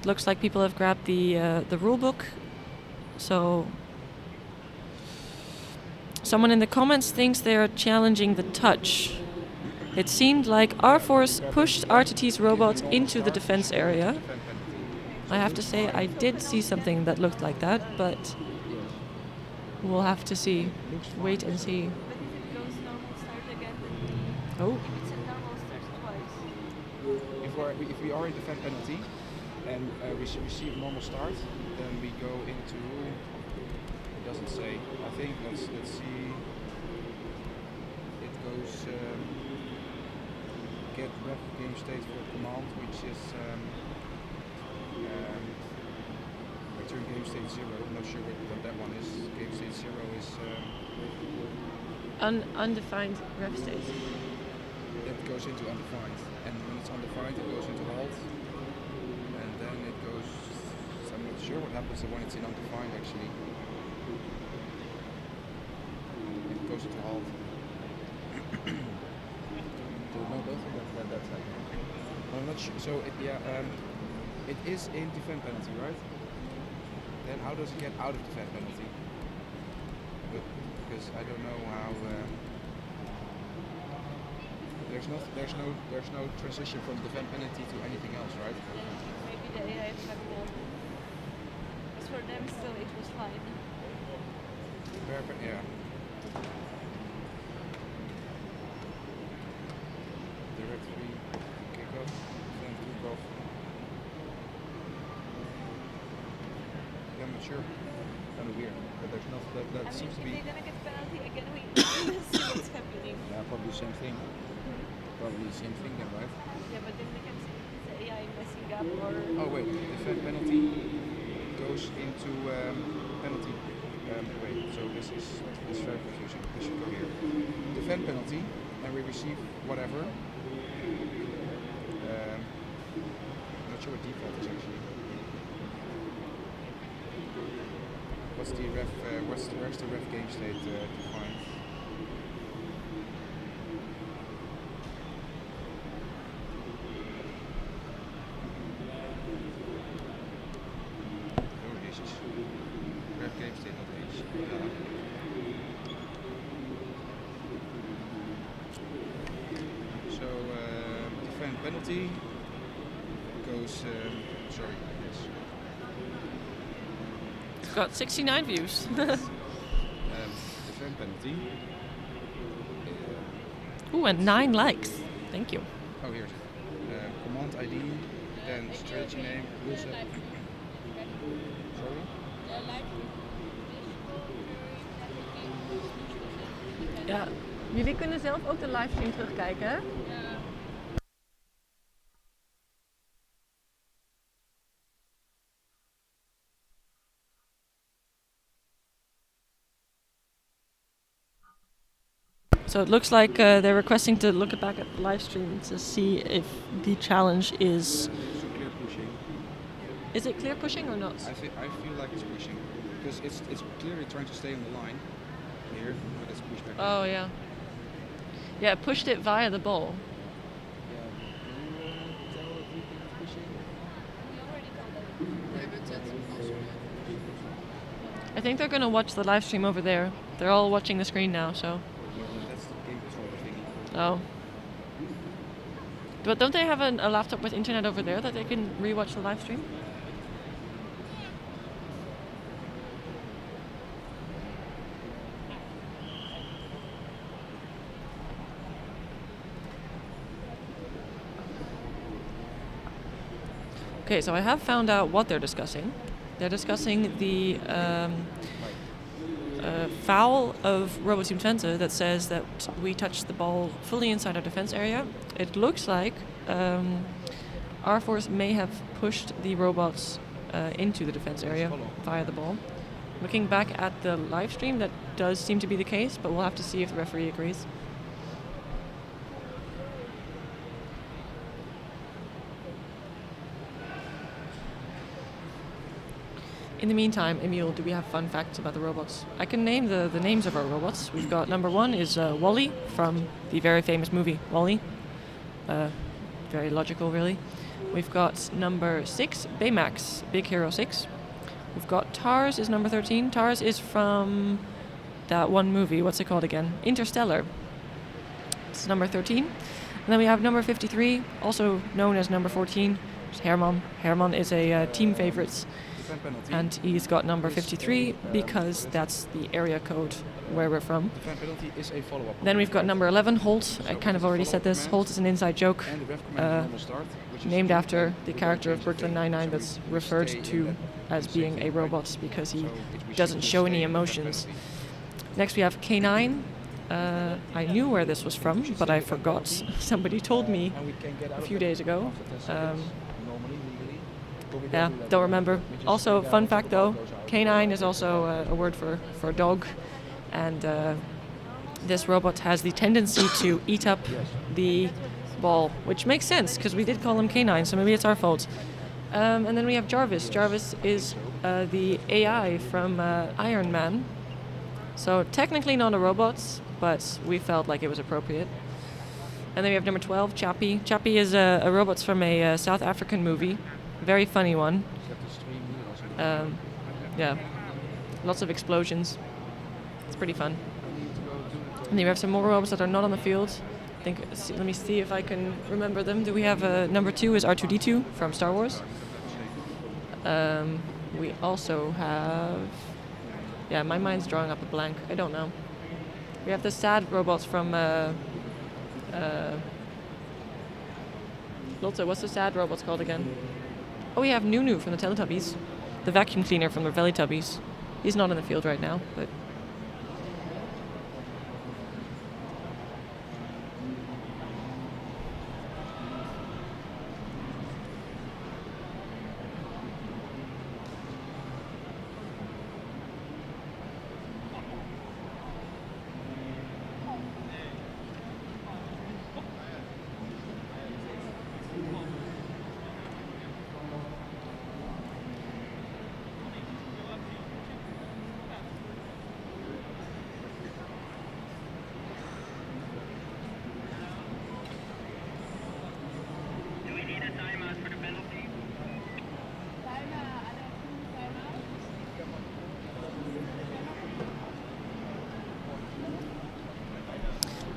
Looks like people have grabbed the rule book. So someone in the comments thinks they're challenging the touch. It seemed like R-Force pushed RTT's robot into the defense area. I have to say I did see something that looked like that, but we'll have to see. Wait and see. But if it goes normal start again, Oh. if it's a normal start twice. If we are in defense penalty and we receive normal start, then we go into. It doesn't say. I think let's see. It goes get ref game state for command, which is return game state 0. I'm not sure what that one is. Game state 0 is Undefined ref state. that goes into undefined, and when it's undefined, it goes into halt, and then it goes. So I'm not sure what happens when it's in undefined actually. It goes into halt. No, both of that's happening. I'm not sure. So it is in defense penalty, right? Then how does it get out of defend penalty? Because I don't know how. There's no transition from defend penalty to anything else, right? Maybe the AI fucked them. Because for them still it was fine. Yeah. Direct free kick off, then kick off. Yeah, I'm not sure. Kind of weird, but there's no. That I seems to mean, be. if they're gonna get penalty again, we will see what's happening. Yeah, probably the same thing. Probably the same thing then, right? Yeah, but then we can see the AI messing up or. Oh wait, defend penalty goes into penalty. Wait, so this is very confusing. This should go here. Defend penalty, and we receive whatever. I'm not sure what default is actually. What's the ref? Where's the ref game state defined? Ref game state not H. So defend penalty goes. Sorry, yes. It's got 69 views. Defend penalty. Ooh, and 9 likes. Thank you. Oh, here's it. Command ID, then strategy name, rules up. Sorry? Ja. Jullie kunnen zelf ook de livestream terugkijken, hè? So it looks like they're requesting to look back at the live stream to see if the challenge is... So clear pushing. Is it clear pushing or not? I feel like it's pushing. Because it's clearly trying to stay on the line. Here, but it's pushed back. Oh, yeah. Yeah, it pushed it via the ball. Yeah. Can you tell if you think it's pushing? I think they're going to watch the live stream over there. They're all watching the screen now, so... That's the game controller thingy. Oh. But don't they have a laptop with internet over there that they can rewatch the live stream? Okay, so I have found out what they're discussing. They're discussing the foul of RoboTeam Twente that says that we touched the ball fully inside our defense area. It looks like our force may have pushed the robots into the defense area via the ball. Looking back at the live stream, that does seem to be the case, but we'll have to see if the referee agrees. In the meantime, Emil, do we have fun facts about the robots? I can name the names of our robots. We've got number 1 is Wall-E from the very famous movie Wall-E. Very logical, really. We've got number 6, Baymax, Big Hero 6. We've got Tars is number 13. Tars is from that one movie. What's it called again? Interstellar. It's number 13. And then we have number 53, also known as number 14, which is Herman. Herman is a team favorite. And he's got number 53 because that's the area code where we're from. Then we've got number 11, Holt. I kind of already said this. Holt is an inside joke named after the character of Brooklyn Nine-Nine that's referred to as being a robot because he doesn't show any emotions. Next we have K9. I knew where this was from, but I forgot. Somebody told me a few days ago. Yeah, don't remember. Also, fun fact though, canine is also a word for dog, and this robot has the tendency to eat up the ball, which makes sense because we did call him canine, so maybe it's our fault. And then we have Jarvis. Jarvis is the AI from Iron Man, so technically not a robot, but we felt like it was appropriate. And then we have number 12, Chappie. Chappie is a robot from a South African movie. Very funny one. yeah, lots of explosions. It's pretty fun. And then we have some more robots that are not on the field. I think. Let me see if I can remember them. Do we have number 2 is R2D2 from Star Wars. We also have. Yeah, my mind's drawing up a blank. I don't know. We have the sad robots from. Lotte, what's the sad robots called again? Oh, we have Nunu from the Teletubbies, the vacuum cleaner from the Teletubbies. He's not in the field right now, but.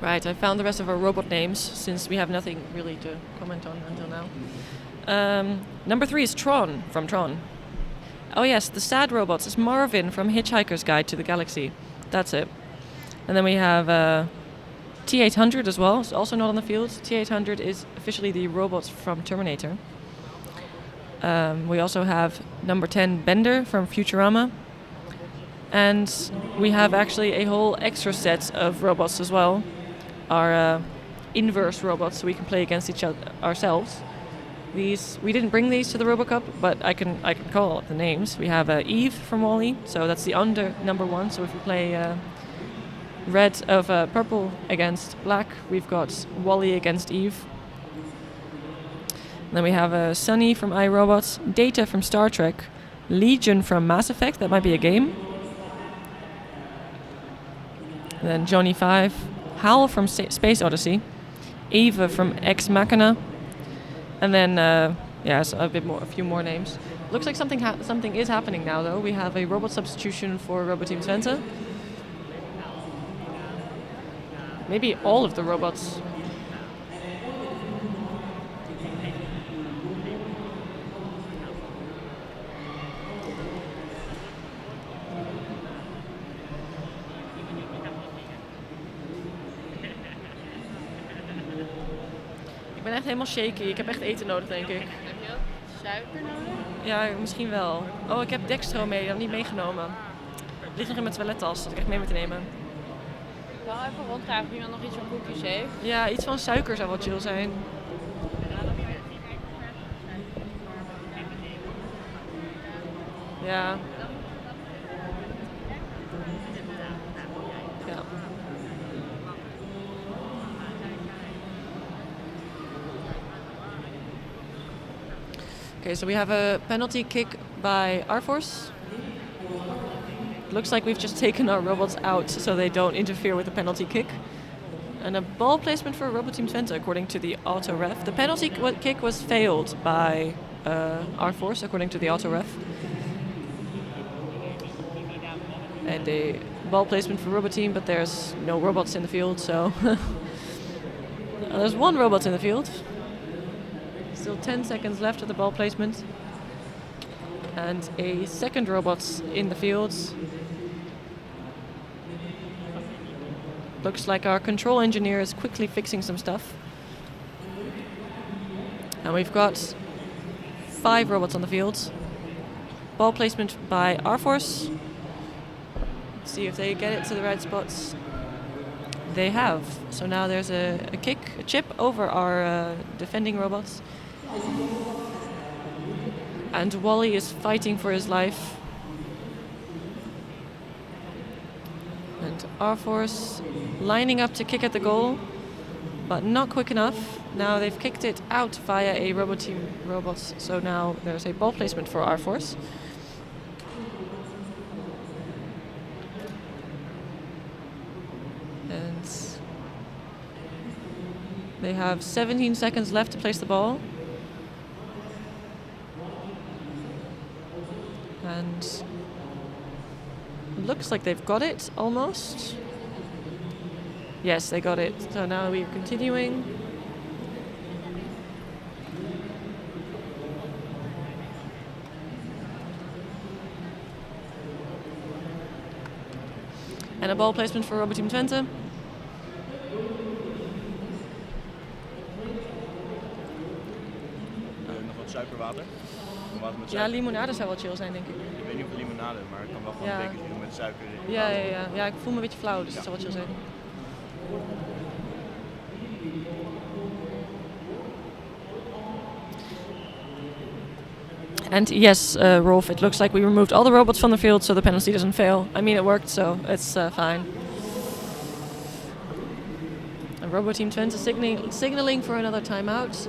Right, I found the rest of our robot names since we have nothing really to comment on until now. Number 3 is Tron from Tron. Oh yes, the sad robots is Marvin from Hitchhiker's Guide to the Galaxy. That's it. And then we have T-800 as well, it's also not on the field. T-800 is officially the robots from Terminator. We also have number 10 Bender from Futurama. And we have actually a whole extra set of robots as well. Our inverse robots, so we can play against each other ourselves. These we didn't bring these to the RoboCup, but I can call up the names. We have Eve from WALL-E, so that's the under number 1. So if we play purple against black, we've got WALL-E against Eve. And then we have Sunny from iRobots, Data from Star Trek, Legion from Mass Effect. That might be a game. And then Johnny 5. Hal from Space Odyssey, Eva from Ex Machina, and then a few more names. Looks like something is happening now though. We have a robot substitution for RoboTeam Twente. Maybe all of the robots. Ik ben echt helemaal shaky. Ik heb echt eten nodig, denk ik. Heb je ook suiker nodig? Ja, misschien wel. Oh, ik heb dextro mee. Dat heb ik niet meegenomen. Het ligt nog in mijn toilettas. Dat ik echt mee moet nemen. Ik wil even rondvragen of iemand nog iets van koekjes heeft. Ja, iets van suiker zou wel chill zijn. Ja. Ja. Okay, so we have a penalty kick by R-Force. Looks like we've just taken our robots out so they don't interfere with the penalty kick. And a ball placement for RoboTeam Twente, according to the auto ref. The penalty kick was failed by R-Force, according to the auto ref. And a ball placement for RoboTeam, but there's no robots in the field, so... there's one robot in the field. Still 10 seconds left of the ball placement. And a second robot in the field. Looks like our control engineer is quickly fixing some stuff. And we've got 5 robots on the field. Ball placement by R-Force. Let's see if they get it to the right spots. They have. So now there's a chip over our defending robots. And WALL-E is fighting for his life. And R-Force lining up to kick at the goal, but not quick enough. Now they've kicked it out via a RoboTeam robots, so now there's a ball placement for R-Force. And they have 17 seconds left to place the ball. And Looks like they've got it almost. Yes, they got it. So now we're continuing. And a ball placement for RoboTeam Twente. Nog wat suikerwater? Water met Ja, suiker. limonade zou wel chill zijn, denk ik. Ik weet niet of limonade, maar ik kan wel gewoon Ja. een bekertje doen met suiker. Ja, ik voel me een beetje flauw, dus het zou wel chill zijn. And yes, Rolf, it looks like we removed all the robots from the field so the penalty doesn't fail. I mean, it worked, so it's fine. And RoboTeam Twente signaling for another timeout.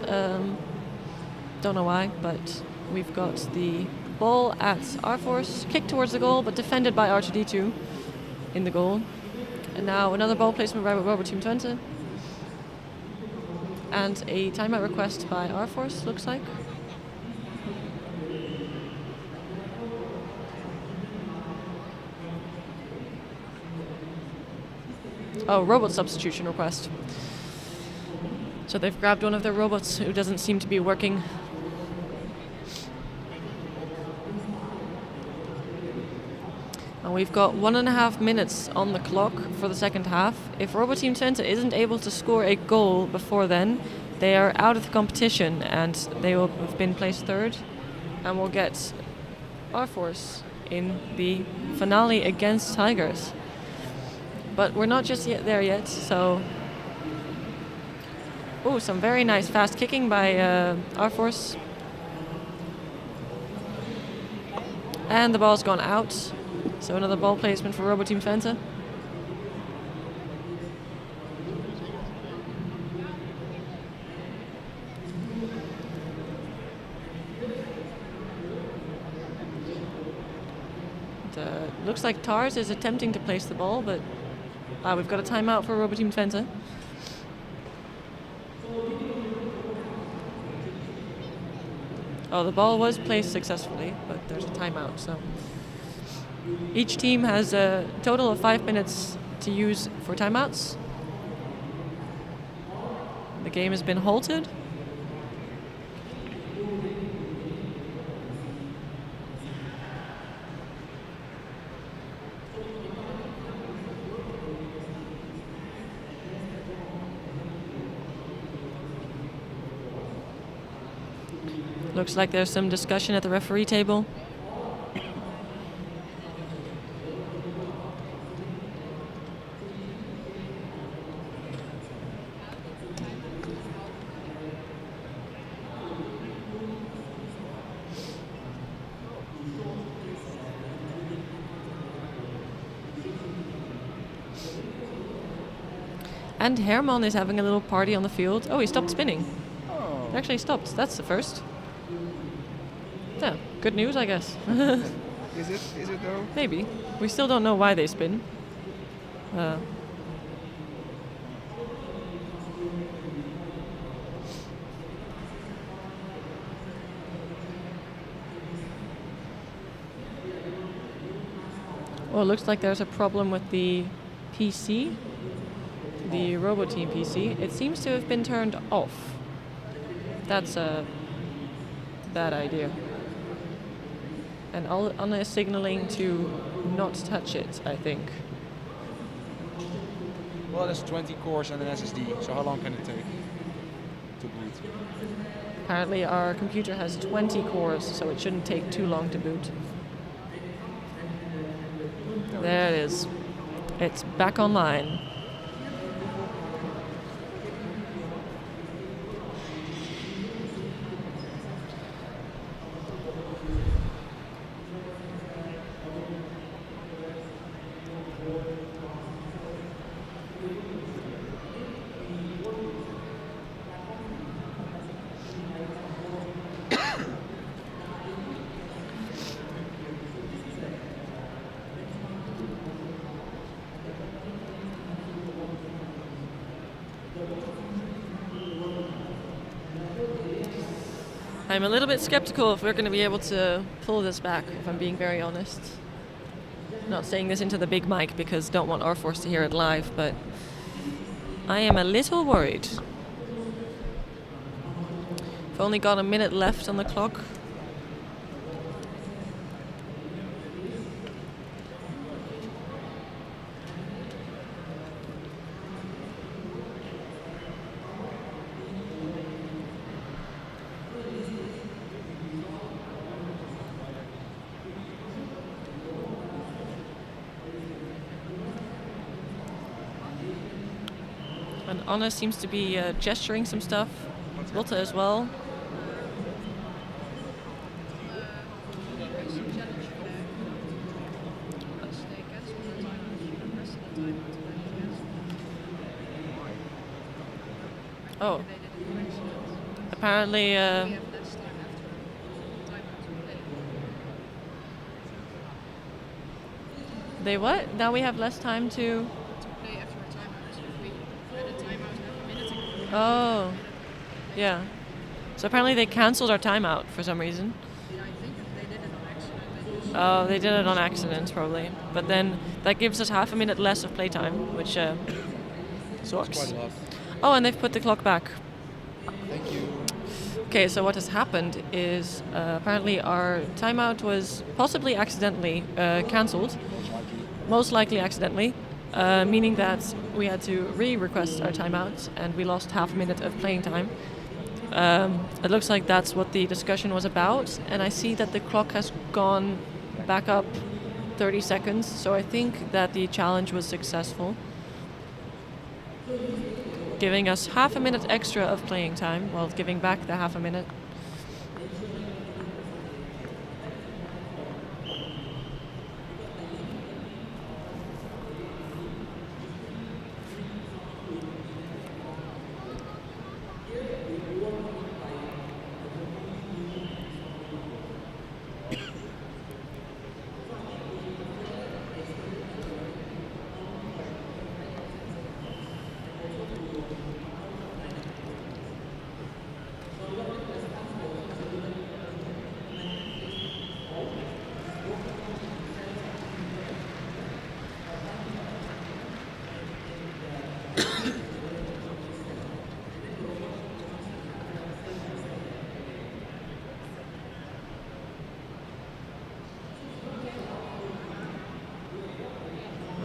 Don't know why, but we've got the ball at R-Force, kicked towards the goal, but defended by R2D2 in the goal. And now another ball placement by RoboTeam Twente. And a timeout request by R-Force, looks like. Oh, robot substitution request. So they've grabbed one of their robots who doesn't seem to be working. And we've got 1.5 minutes on the clock for the second half. If RoboTeam Twente isn't able to score a goal before then, they are out of the competition and they will have been placed third and will get R-Force in the finale against Tigers. But we're not just yet there yet, so... Oh, some very nice fast kicking by R-Force. And the ball's gone out. So another ball placement for RoboTeam Twente. Looks like Tars is attempting to place the ball, but we've got a timeout for RoboTeam Twente. Oh, the ball was placed successfully, but there's a timeout, so... Each team has a total of 5 minutes to use for timeouts. The game has been halted. Looks like there's some discussion at the referee table. And Herman is having a little party on the field. Oh, he stopped spinning. Oh. It actually stopped. That's the first. Yeah, good news, I guess. Is it though? Maybe. We still don't know why they spin. Well, it looks like there's a problem with the PC, the RoboTeam PC. It seems to have been turned off. That's a bad idea. And Anna is signaling to not touch it, I think. Well, there's 20 cores and an SSD, so how long can it take to boot? Apparently our computer has 20 cores, so it shouldn't take too long to boot. There it is. It's back online. I'm a little bit skeptical if we're going to be able to pull this back, if I'm being very honest. Not saying this into the big mic because don't want our force to hear it live, but I am a little worried. We've only got a minute left on the clock. And Anna seems to be gesturing some stuff. Lotte as well. Oh. Apparently, they what? Now we have less time to... play after a timeout. We had a timeout half a minute ago. Oh. Yeah. So apparently they cancelled our timeout for some reason. Yeah, I think they did it on accident. Oh, they did it on accident probably. But then that gives us half a minute less of playtime, which sucks. Quite a lot. Oh, and they've put the clock back. Thank you. Okay, so what has happened is apparently our timeout was possibly accidentally cancelled. Most likely accidentally, meaning that we had to re-request our timeout and we lost half a minute of playing time. It looks like that's what the discussion was about, and I see that the clock has gone back up 30 seconds, so I think that the challenge was successful, giving us half a minute extra of playing time while giving back the half a minute.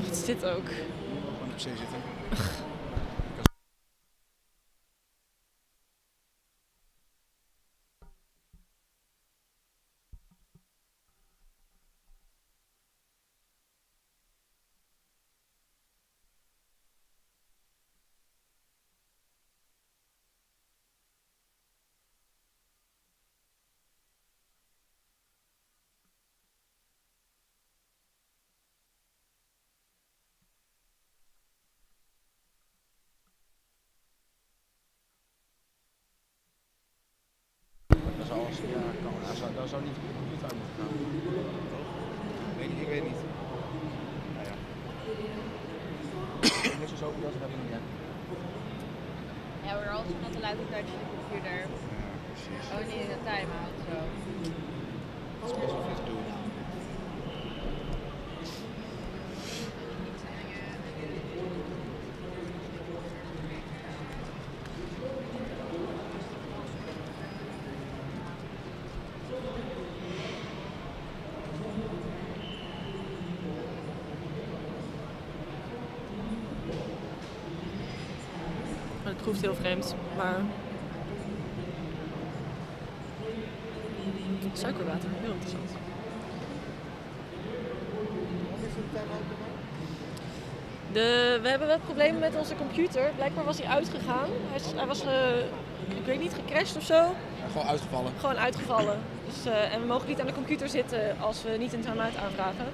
Wat is dit ook? Gewoon op zee zitten. Dat zou als ja, kan. Daar zou niet de computer uit moeten gaan. Ik weet niet. Nou ja. Net zoals open dat we dat doen, ja. Yeah, we're also not allowed to touch the computer. Ja, precies. Only in a timeout, so. Dat is best wel veel te doen. Het proeft heel vreemd, maar... Suikerwater, heel interessant. We hebben wat problemen met onze computer. Blijkbaar was hij uitgegaan. Hij was, ik weet niet, gecrashed of zo. Ja, gewoon uitgevallen. Gewoon uitgevallen. Dus, en we mogen niet aan de computer zitten als we niet een time-out aanvragen.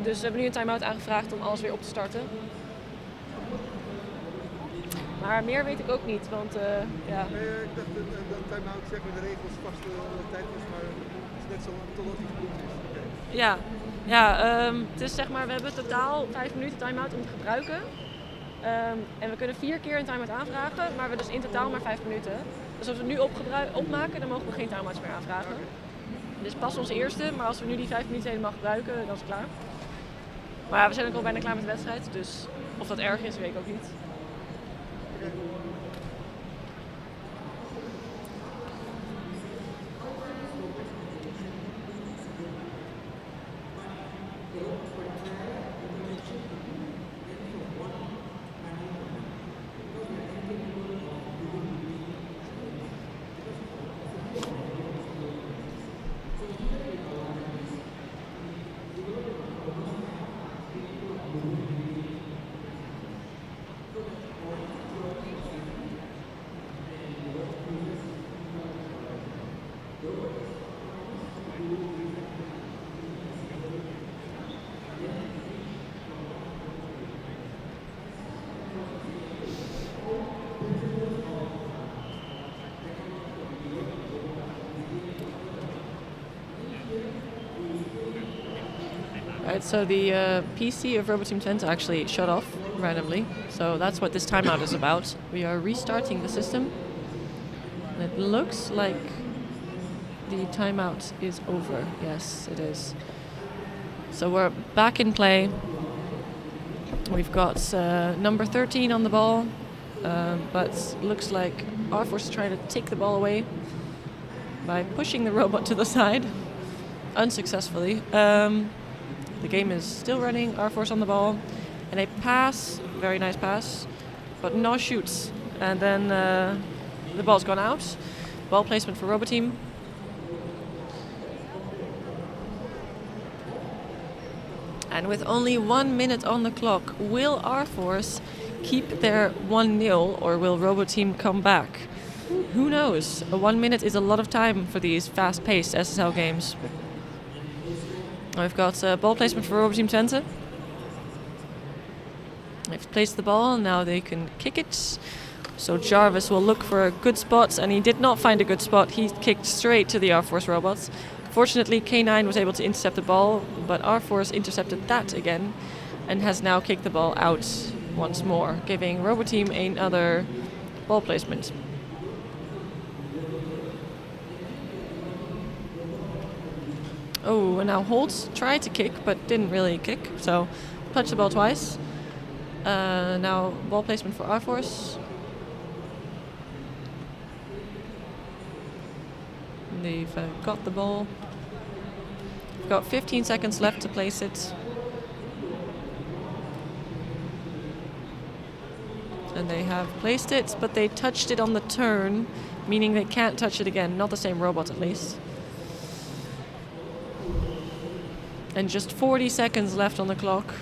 Dus we hebben nu een time-out aangevraagd om alles weer op te starten. Maar meer weet ik ook niet, want ja. Nee, ik dacht dat time-out zeg maar de regels vaste tijd was, maar het is net zo totdat het goed is. Okay. Ja, het is zeg maar, we hebben totaal 5 minuten time-out om te gebruiken. En we kunnen 4 keer een time-out aanvragen, maar we hebben dus in totaal maar 5 minuten. Dus als we het nu opmaken, dan mogen we geen time-outs meer aanvragen. Dit is pas onze eerste, maar als we nu die 5 minuten helemaal gebruiken, dan is het klaar. Maar ja, we zijn ook al bijna klaar met de wedstrijd, dus of dat erg is, weet ik ook niet. Right, so the PC of RoboTeam Twente actually shut off randomly. So that's what this timeout is about. We are restarting the system. And it looks like the timeout is over. Yes, it is. So we're back in play. We've got number 13 on the ball. But looks like R-Force is trying to take the ball away by pushing the robot to the side. Unsuccessfully. The game is still running, R-Force on the ball, and a pass, very nice pass, but no shoots. And then the ball's gone out. Ball placement for RoboTeam. And with only 1 minute on the clock, will R-Force keep their 1-0 or will RoboTeam come back? Who knows? 1 minute is a lot of time for these fast-paced SSL games. We've got ball placement for RoboTeam Twente. They've placed the ball, now they can kick it. So Jarvis will look for a good spot, and he did not find a good spot. He kicked straight to the R-Force robots. Fortunately, K9 was able to intercept the ball, but R-Force intercepted that again and has now kicked the ball out once more, giving RoboTeam another ball placement. Oh, and now Holt tried to kick, but didn't really kick, so touched the ball twice. Now ball placement for R-Force. They've got the ball. We've got 15 seconds left to place it. And they have placed it, but they touched it on the turn, meaning they can't touch it again, not the same robot at least. And just 40 seconds left on the clock.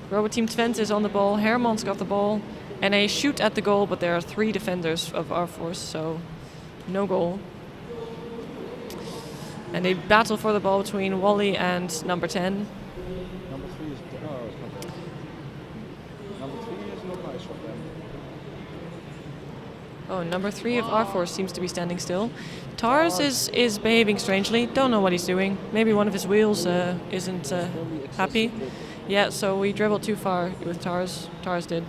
RoboTeam Twente is on the ball. Herman's got the ball. And a shoot at the goal, but there are 3 defenders of R-Force, so no goal. And a battle for the ball between Wally and number 10. Number 3 is number 3 is not nice for them. Oh, number 3 of R-Force seems to be standing still. Tars is behaving strangely. Don't know what he's doing. Maybe one of his wheels isn't happy. Yeah, so we dribbled too far with Tars. Tars did.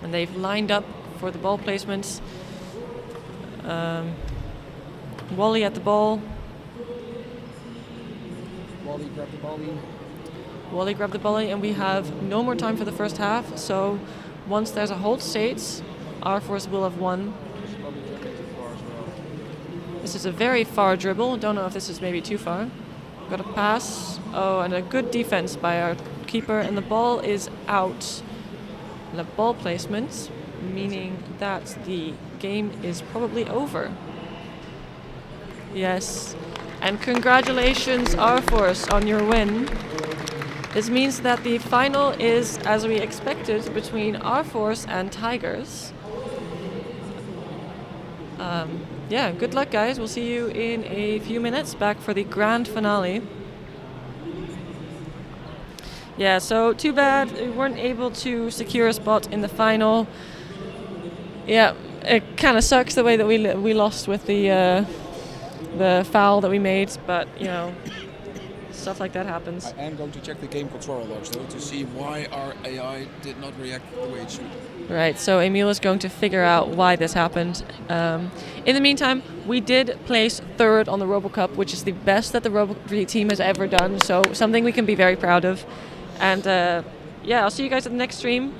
And they've lined up for the ball placements. Wally at the ball. Wally grabbed the volley. Wally grabbed the volley, and we have no more time for the first half. So once there's a hold state, R-Force will have won. Probably dribbling too far as well. This is a very far dribble. Don't know if this is maybe too far. Got a pass. Oh, and a good defense by our keeper. And the ball is out. The ball placement, meaning that the game is probably over. Yes. And congratulations, R-Force, on your win. This means that the final is, as we expected, between R-Force and Tigers. Yeah, good luck, guys. We'll see you in a few minutes back for the grand finale. Yeah, so too bad we weren't able to secure a spot in the final. Yeah, it kind of sucks the way that we lost with the foul that we made, but you know, stuff like that happens. I am going to check the game controller logs though to see why our AI did not react the way it should. Right, so Emil is going to figure out why this happened. In the meantime, we did place 3rd on the RoboCup, which is the best that the RoboTeam has ever done, so something we can be very proud of. And yeah, I'll see you guys at the next stream.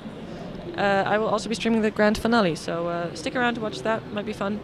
I will also be streaming the grand finale, so stick around to watch that, might be fun.